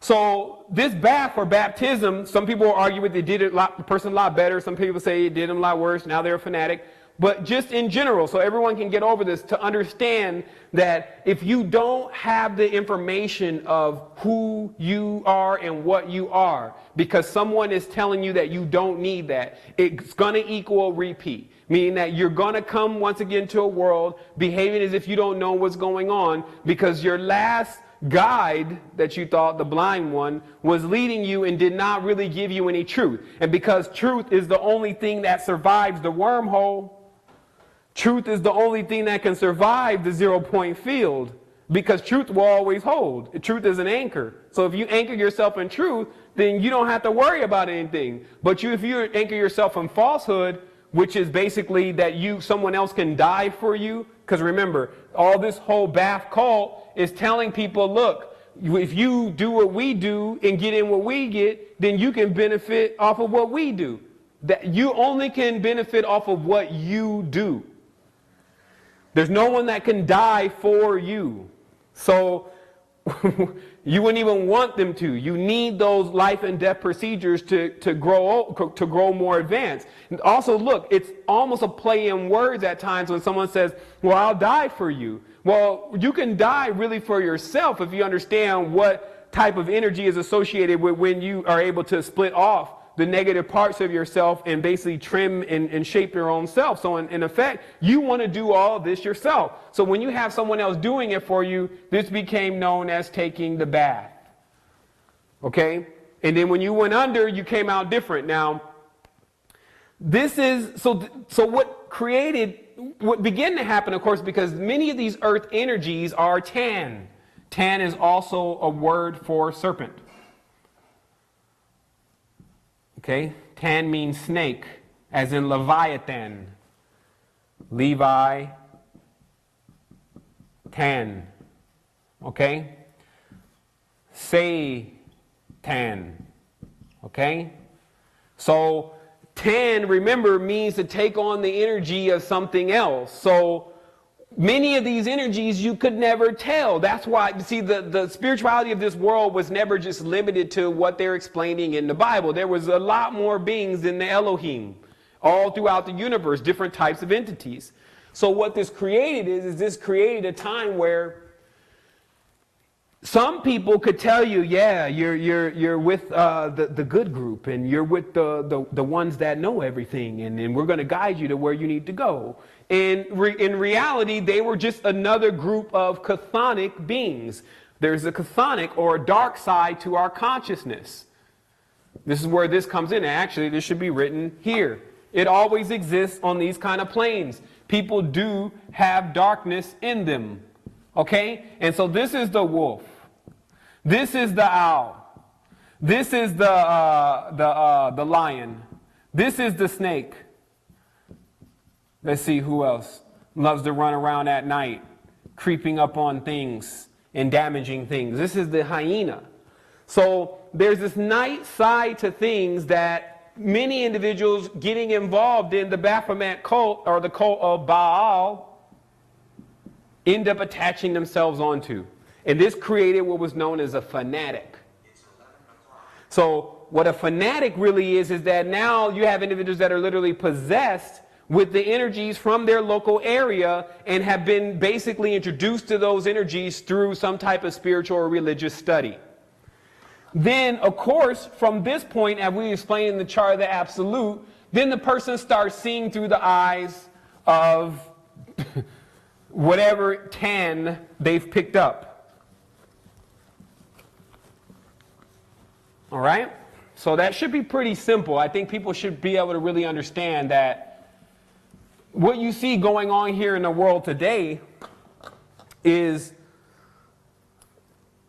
So this bath or baptism, some people will argue with it did the person a lot better. Some people say it did them a lot worse. Now they're a fanatic. But just in general, so everyone can get over this, to understand that if you don't have the information of who you are and what you are, because someone is telling you that you don't need that, it's going to equal a repeat. Meaning that you're going to come once again to a world behaving as if you don't know what's going on, because your last guide that you thought, the blind one, was leading you and did not really give you any truth. And because truth is the only thing that survives the wormhole, truth is the only thing that can survive the 0-point field, because truth will always hold. Truth is an anchor. So if you anchor yourself in truth, then you don't have to worry about anything. But if you anchor yourself in falsehood, which is basically that someone else can die for you. Because remember, all this whole Ba'ath cult is telling people, look, if you do what we do and get in what we get, then you can benefit off of what we do. That you only can benefit off of what you do. There's no one that can die for you. So you wouldn't even want them to. You need those life and death procedures to grow more advanced. And also, look, it's almost a play in words at times when someone says, well, I'll die for you. Well, you can die really for yourself if you understand what type of energy is associated with when you are able to split off the negative parts of yourself and basically trim and shape your own self. So in effect, you want to do all this yourself. So when you have someone else doing it for you, this became known as taking the bath. Okay? And then when you went under, you came out different. Now, this is, so what began to happen, of course, because many of these earth energies are tan. Tan is also a word for serpent. Okay, tan means snake, as in Leviathan. Levi, tan. Okay? Say, tan. Okay? So, tan, remember, means to take on the energy of something else. So, many of these energies you could never tell. That's why, see, the spirituality of this world was never just limited to what they're explaining in the Bible. There was a lot more beings than the Elohim, all throughout the universe, different types of entities. So what this created is this created a time where some people could tell you, yeah, you're with the good group, and you're with the ones that know everything, and we're going to guide you to where you need to go. And in reality, they were just another group of chthonic beings. There's a chthonic or a dark side to our consciousness. This is where this comes in. Actually, this should be written here. It always exists on these kind of planes. People do have darkness in them. Okay? And so this is the wolf. This is the owl. This is the lion. This is the snake. Let's see who else loves to run around at night, creeping up on things and damaging things. This is the hyena. So there's this night side to things that many individuals getting involved in the Baphomet cult or the cult of Baal end up attaching themselves onto. And this created what was known as a fanatic. So what a fanatic really is that now you have individuals that are literally possessed with the energies from their local area and have been basically introduced to those energies through some type of spiritual or religious study. Then, of course, from this point, as we explained in the chart of the absolute, then the person starts seeing through the eyes of whatever tan they've picked up. All right? So that should be pretty simple. I think people should be able to really understand that what you see going on here in the world today is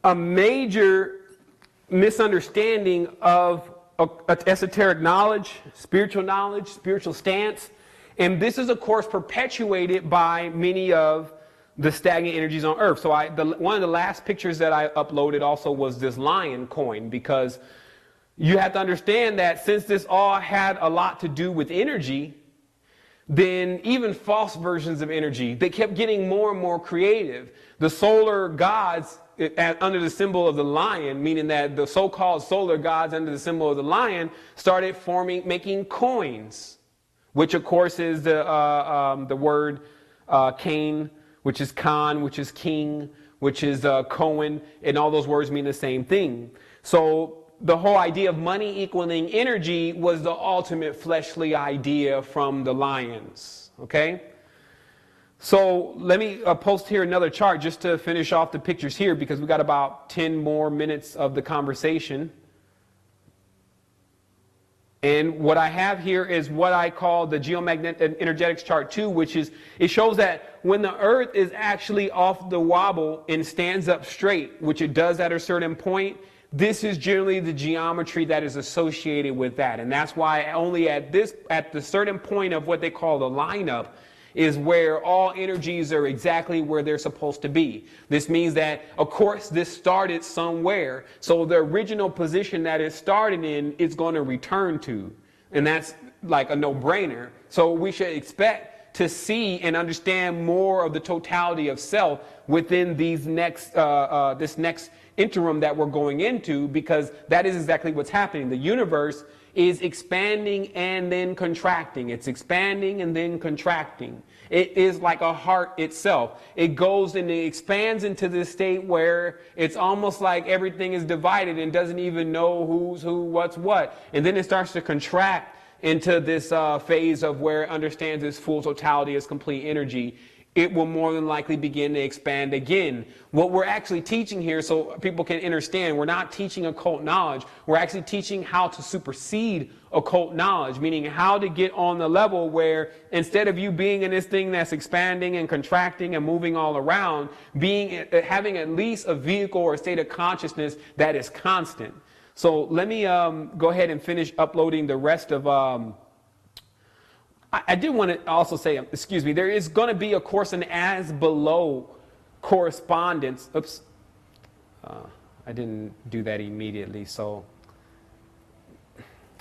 a major misunderstanding of esoteric knowledge, spiritual stance. And this is, of course, perpetuated by many of the stagnant energies on Earth. So one of the last pictures that I uploaded also was this lion coin, because you have to understand that since this all had a lot to do with energy, then even false versions of energy, they kept getting more and more creative. The solar gods under the symbol of the lion, meaning that the so-called solar gods under the symbol of the lion started making coins, which of course is the word Cain, which is Khan, which is king, which is Cohen, and all those words mean the same thing. So the whole idea of money equaling energy was the ultimate fleshly idea from the lions. Okay? So let me post here another chart just to finish off the pictures here, because we got about 10 more minutes of the conversation. And what I have here is what I call the geomagnetic energetics chart 2, which is, it shows that when the earth is actually off the wobble and stands up straight, which it does at a certain point, this is generally the geometry that is associated with that. And that's why only at the certain point of what they call the lineup is where all energies are exactly where they're supposed to be. This means that, of course, this started somewhere. So the original position that it started in is going to return to. And that's like a no-brainer. So we should expect to see and understand more of the totality of self within these this next interim that we're going into, because that is exactly what's happening. The universe is expanding and then contracting. It's expanding and then contracting. It is like a heart itself. It goes and it expands into this state where it's almost like everything is divided and doesn't even know who's who, what's what. And then it starts to contract into this phase of where it understands its full totality as complete energy. It will more than likely begin to expand again. What we're actually teaching here, so people can understand, we're not teaching occult knowledge. We're actually teaching how to supersede occult knowledge, meaning how to get on the level where instead of you being in this thing that's expanding and contracting and moving all around, having at least a vehicle or a state of consciousness that is constant. So let me go ahead and finish uploading the rest of... I did want to also say, excuse me, there is going to be, of course, an as below correspondence. Oops. I didn't do that immediately, so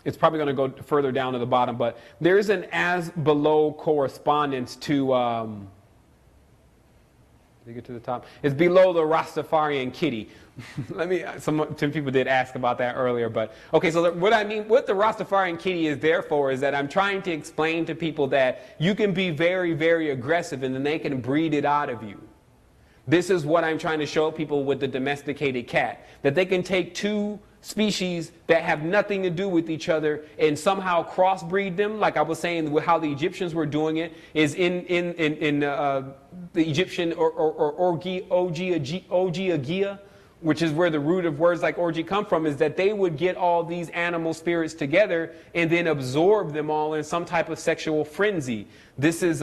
it's probably going to go further down to the bottom. But there is an as below correspondence to... Did you get to the top? It's below the Rastafarian kitty. Some people did ask about that earlier, but okay. So what the Rastafarian kitty is there for is that I'm trying to explain to people that you can be very, very aggressive, and then they can breed it out of you. This is what I'm trying to show people with the domesticated cat, that they can take two species that have nothing to do with each other and somehow crossbreed them. Like I was saying, how the Egyptians were doing it is in the Egyptian Ogiagia, which is where the root of words like orgy come from, is that they would get all these animal spirits together and then absorb them all in some type of sexual frenzy. This is,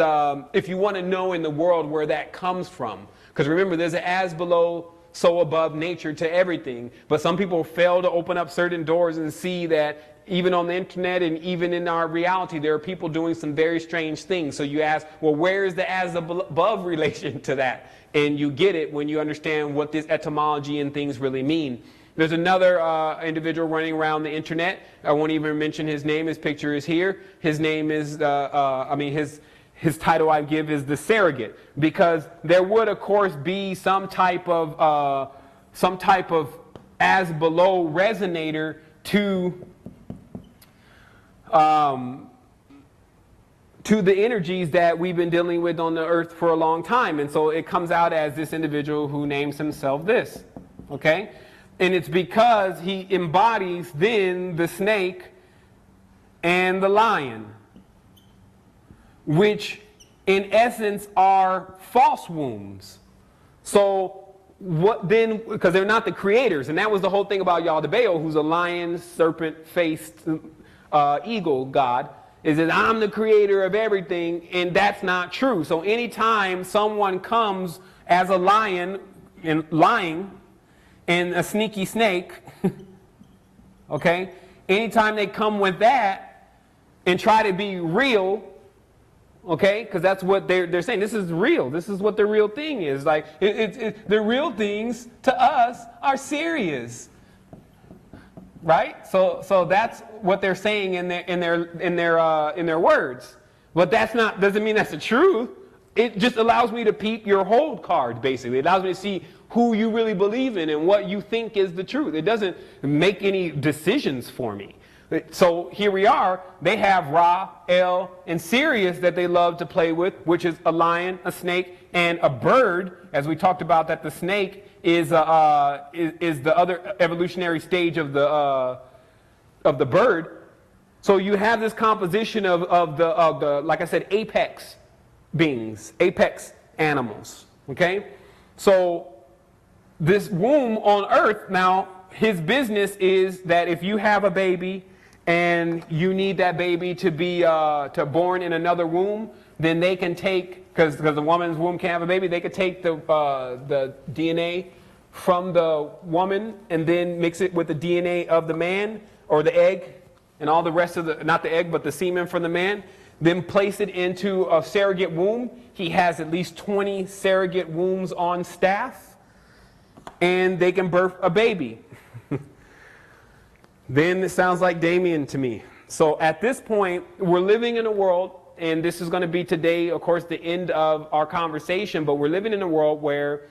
if you want to know in the world where that comes from. Because remember, there's an as below, so above nature to everything. But some people fail to open up certain doors and see that even on the internet and even in our reality, there are people doing some very strange things. So you ask, well, where is the as above relation to that? And you get it when you understand what this etymology and things really mean. There's another individual running around the internet. I won't even mention his name. His picture is here. His name is, his title I give is the surrogate, because there would, of course, be some type of as below resonator to the energies that we've been dealing with on the earth for a long time. And so it comes out as this individual who names himself this, okay? And it's because he embodies then the snake and the lion, which in essence are false wombs. So what then, because they're not the creators, and that was the whole thing about Yaldabaoth, who's a lion, serpent-faced eagle god, is that I'm the creator of everything, and that's not true. So anytime someone comes as a lion and lying and a sneaky snake, okay, anytime they come with that and try to be real, okay, because that's what they're saying. This is real. This is what the real thing is. Like the real things to us are serious, right? So that's what they're saying in their words. But that's not, doesn't mean that's the truth. It just allows me to peep your hold card, basically. It allows me to see who you really believe in and what you think is the truth. It doesn't make any decisions for me. So here we are. They have Ra, El, and Sirius that they love to play with, which is a lion, a snake, and a bird. As we talked about, that the snake is the other evolutionary stage of the bird. So you have this composition of the like I said, apex beings, apex animals. Okay, so this womb on Earth now, his business is that if you have a baby and you need that baby to be born in another womb, then they can take, because the woman's womb can't have a baby, they could take the DNA from the woman and then mix it with the DNA of the man or the egg and all the rest of the, not the egg, but the semen from the man, then place it into a surrogate womb. He has at least 20 surrogate wombs on staff, and they can birth a baby. Then it sounds like Damien to me. So at this point, we're living in a world, and this is going to be today, of course, the end of our conversation, but we're living in a world where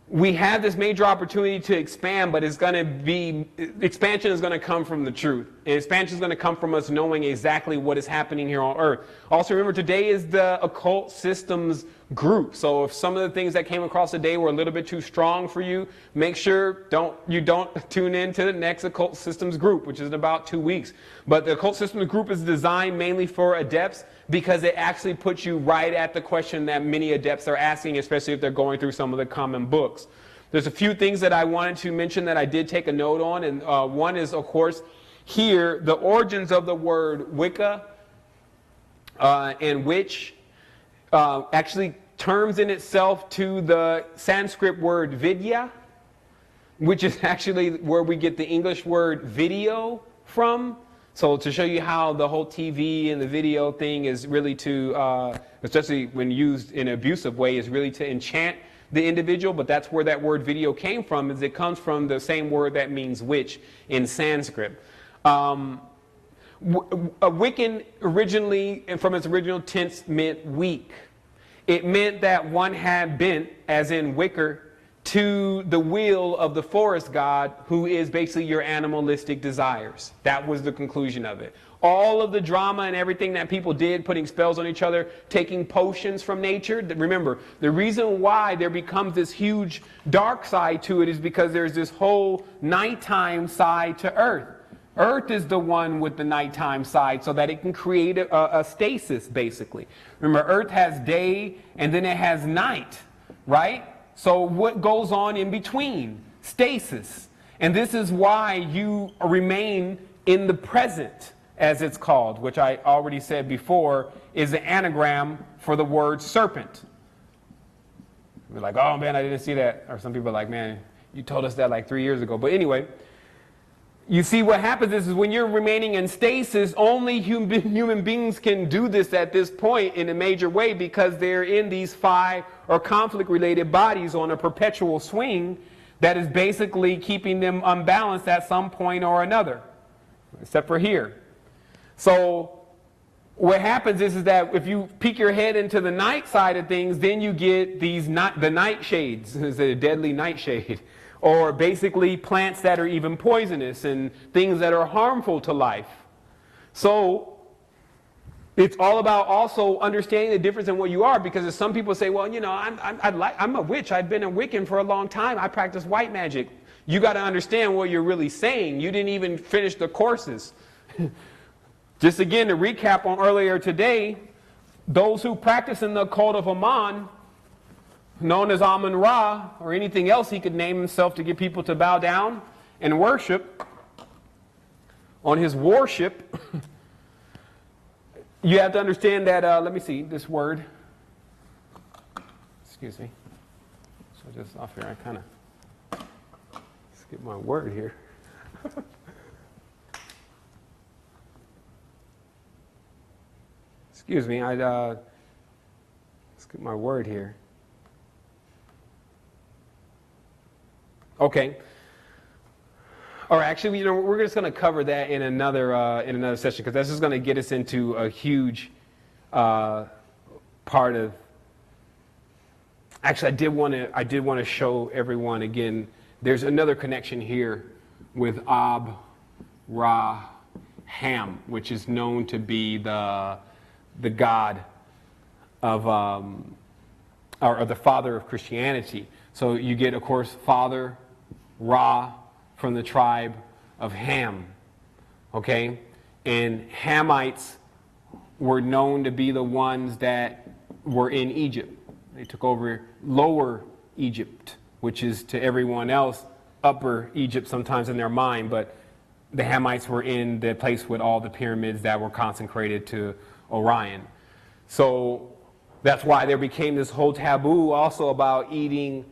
we have this major opportunity to expand, but it's going to be, expansion is going to come from the truth. And expansion is going to come from us knowing exactly what is happening here on earth. Also remember, today is the occult systems group. So if some of the things that came across today were a little bit too strong for you, make sure you don't tune in to the next occult systems group, which is in about 2 weeks. But the occult systems group is designed mainly for adepts, because it actually puts you right at the question that many adepts are asking, especially if they're going through some of the common books. There's a few things that I wanted to mention that I did take a note on, and one is, of course, here, the origins of the word Wicca and witch actually terms in itself to the Sanskrit word vidya, which is actually where we get the English word video from. So to show you how the whole TV and the video thing is really to, especially when used in an abusive way, is really to enchant the individual. But that's where that word video came from, is it comes from the same word that means witch in Sanskrit. A Wiccan originally, and from its original tense, meant weak. It meant that one had bent, as in wicker, to the will of the forest god, who is basically your animalistic desires. That was the conclusion of it. All of the drama and everything that people did, putting spells on each other, taking potions from nature. Remember, the reason why there becomes this huge dark side to it is because there's this whole nighttime side to Earth. Earth is the one with the nighttime side, so that it can create a stasis, basically. Remember, Earth has day and then it has night, right? So what goes on in between? Stasis. And this is why you remain in the present, as it's called, which I already said before, is the anagram for the word serpent. You're like, oh man, I didn't see that. Or some people are like, man, you told us that like 3 years ago. But anyway, you see what happens is when you're remaining in stasis, only human beings can do this at this point in a major way, because they're in these phi or conflict-related bodies on a perpetual swing that is basically keeping them unbalanced at some point or another, except for here. So what happens is that if you peek your head into the night side of things, then you get these the nightshades, it's a deadly nightshade, or basically plants that are even poisonous and things that are harmful to life. So it's all about also understanding the difference in what you are, because as some people say, well, you know, I'm a witch. I've been a Wiccan for a long time. I practice white magic. You got to understand what you're really saying. You didn't even finish the courses. Just again, to recap on earlier today, those who practice in the cult of Amun, known as Amun-Ra, or anything else he could name himself to get people to bow down and worship on his warship, you have to understand that, let me see, this word, excuse me, so just off here, I kind of skip my word here. Excuse me, I skip my word here. Okay. Or actually, you know, we're just going to cover that in another session, because that's just going to get us into a huge part of. Actually, I did want to show everyone again. There's another connection here with Ab, Ra, Ham, which is known to be the god of or the father of Christianity. So you get, of course, Father Ra from the tribe of Ham, okay? And Hamites were known to be the ones that were in Egypt. They took over Lower Egypt, which is to everyone else Upper Egypt sometimes in their mind, but the Hamites were in the place with all the pyramids that were consecrated to Orion. So that's why there became this whole taboo also about eating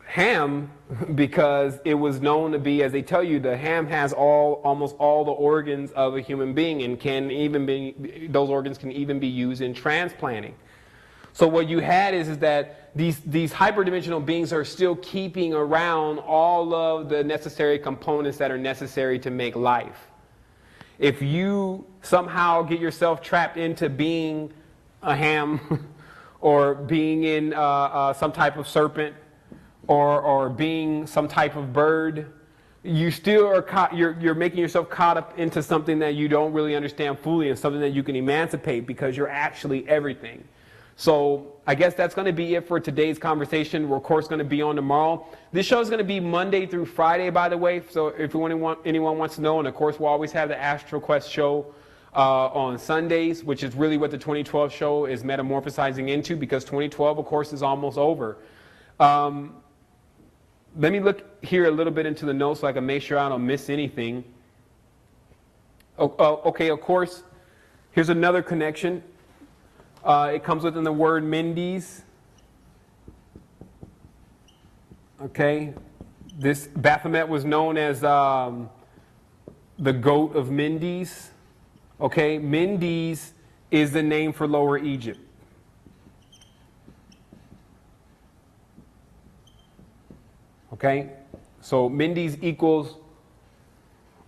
ham because it was known to be, as they tell you, the ham has almost all the organs of a human being, and those organs can even be used in transplanting. So what you had is that these hyperdimensional beings are still keeping around all of the necessary components that are necessary to make life. If you somehow get yourself trapped into being a ham or being in some type of serpent or being some type of bird, you still are you're making yourself caught up into something that you don't really understand fully and something that you can emancipate because you're actually everything. So I guess that's going to be it for today's conversation. We're of course going to be on tomorrow. This show is going to be Monday through Friday, by the way. So if anyone wants to know, and of course we'll always have the Astral Quest show on Sundays, which is really what the 2012 show is metamorphosizing into, because 2012 of course is almost over. Let me look here a little bit into the notes so I can make sure I don't miss anything. Okay, of course, here's another connection. It comes within the word Mendes. Okay, this Baphomet was known as the goat of Mendes. Okay, Mendes is the name for Lower Egypt. Okay, so Mendes equals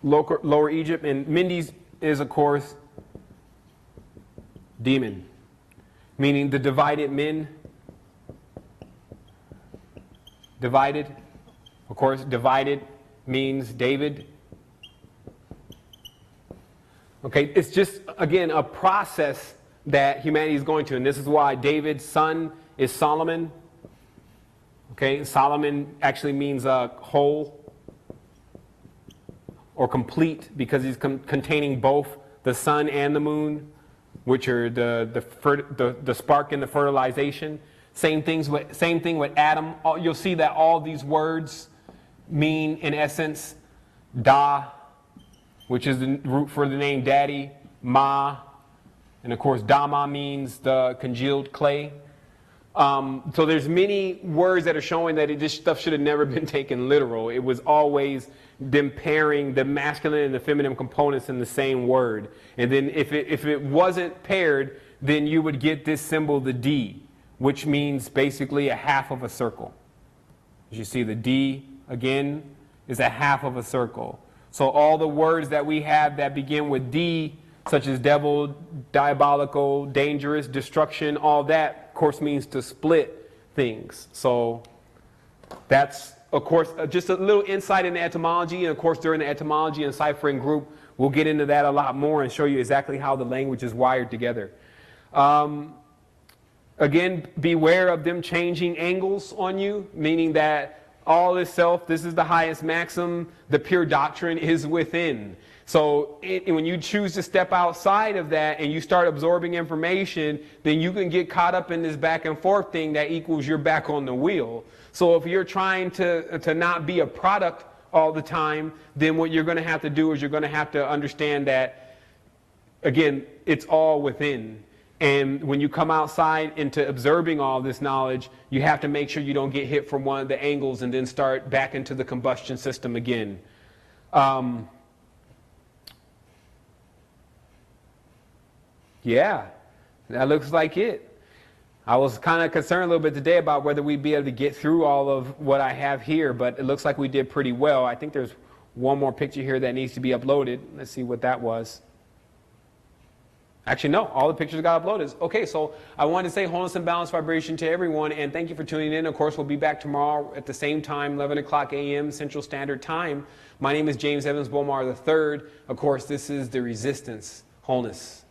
Lower Egypt, and Mendes is of course demon, meaning the divided men. Divided, of course, divided means David. Okay, it's just, again, a process that humanity is going to, and this is why David's son is Solomon. Okay, Solomon actually means whole or complete, because he's containing both the sun and the moon, which are the spark and the fertilization. Same thing with Adam. You'll see that all these words mean, in essence, Da, which is the root for the name Daddy, Ma, and of course Dama means the congealed clay. So there's many words that are showing that this stuff should have never been taken literal. It was always them pairing the masculine and the feminine components in the same word. And then if it wasn't paired, then you would get this symbol, the D, which means basically a half of a circle. As you see, the D, again, is a half of a circle. So all the words that we have that begin with D, such as devil, diabolical, dangerous, destruction, all that, of course, means to split things. So that's, of course, just a little insight into etymology. And of course, during the etymology and ciphering group, we'll get into that a lot more and show you exactly how the language is wired together. Again, beware of them changing angles on you, meaning that all is self, this is the highest maxim, the pure doctrine is within. So when you choose to step outside of that and you start absorbing information, then you can get caught up in this back and forth thing that equals you're back on the wheel. So if you're trying to not be a product all the time, then what you're going to have to do is you're going to have to understand that, again, it's all within. And when you come outside into observing all this knowledge, you have to make sure you don't get hit from one of the angles and then start back into the combustion system again. Yeah, that looks like it. I was kind of concerned a little bit today about whether we'd be able to get through all of what I have here, but it looks like we did pretty well. I think there's one more picture here that needs to be uploaded. Let's see what that was. Actually, no, all the pictures got uploaded. Okay, so I wanted to say wholeness and balance vibration to everyone, and thank you for tuning in. Of course, we'll be back tomorrow at the same time, 11 o'clock a.m. Central Standard Time. My name is James Evans Bomar III. Of course, this is The Resistance. Wholeness.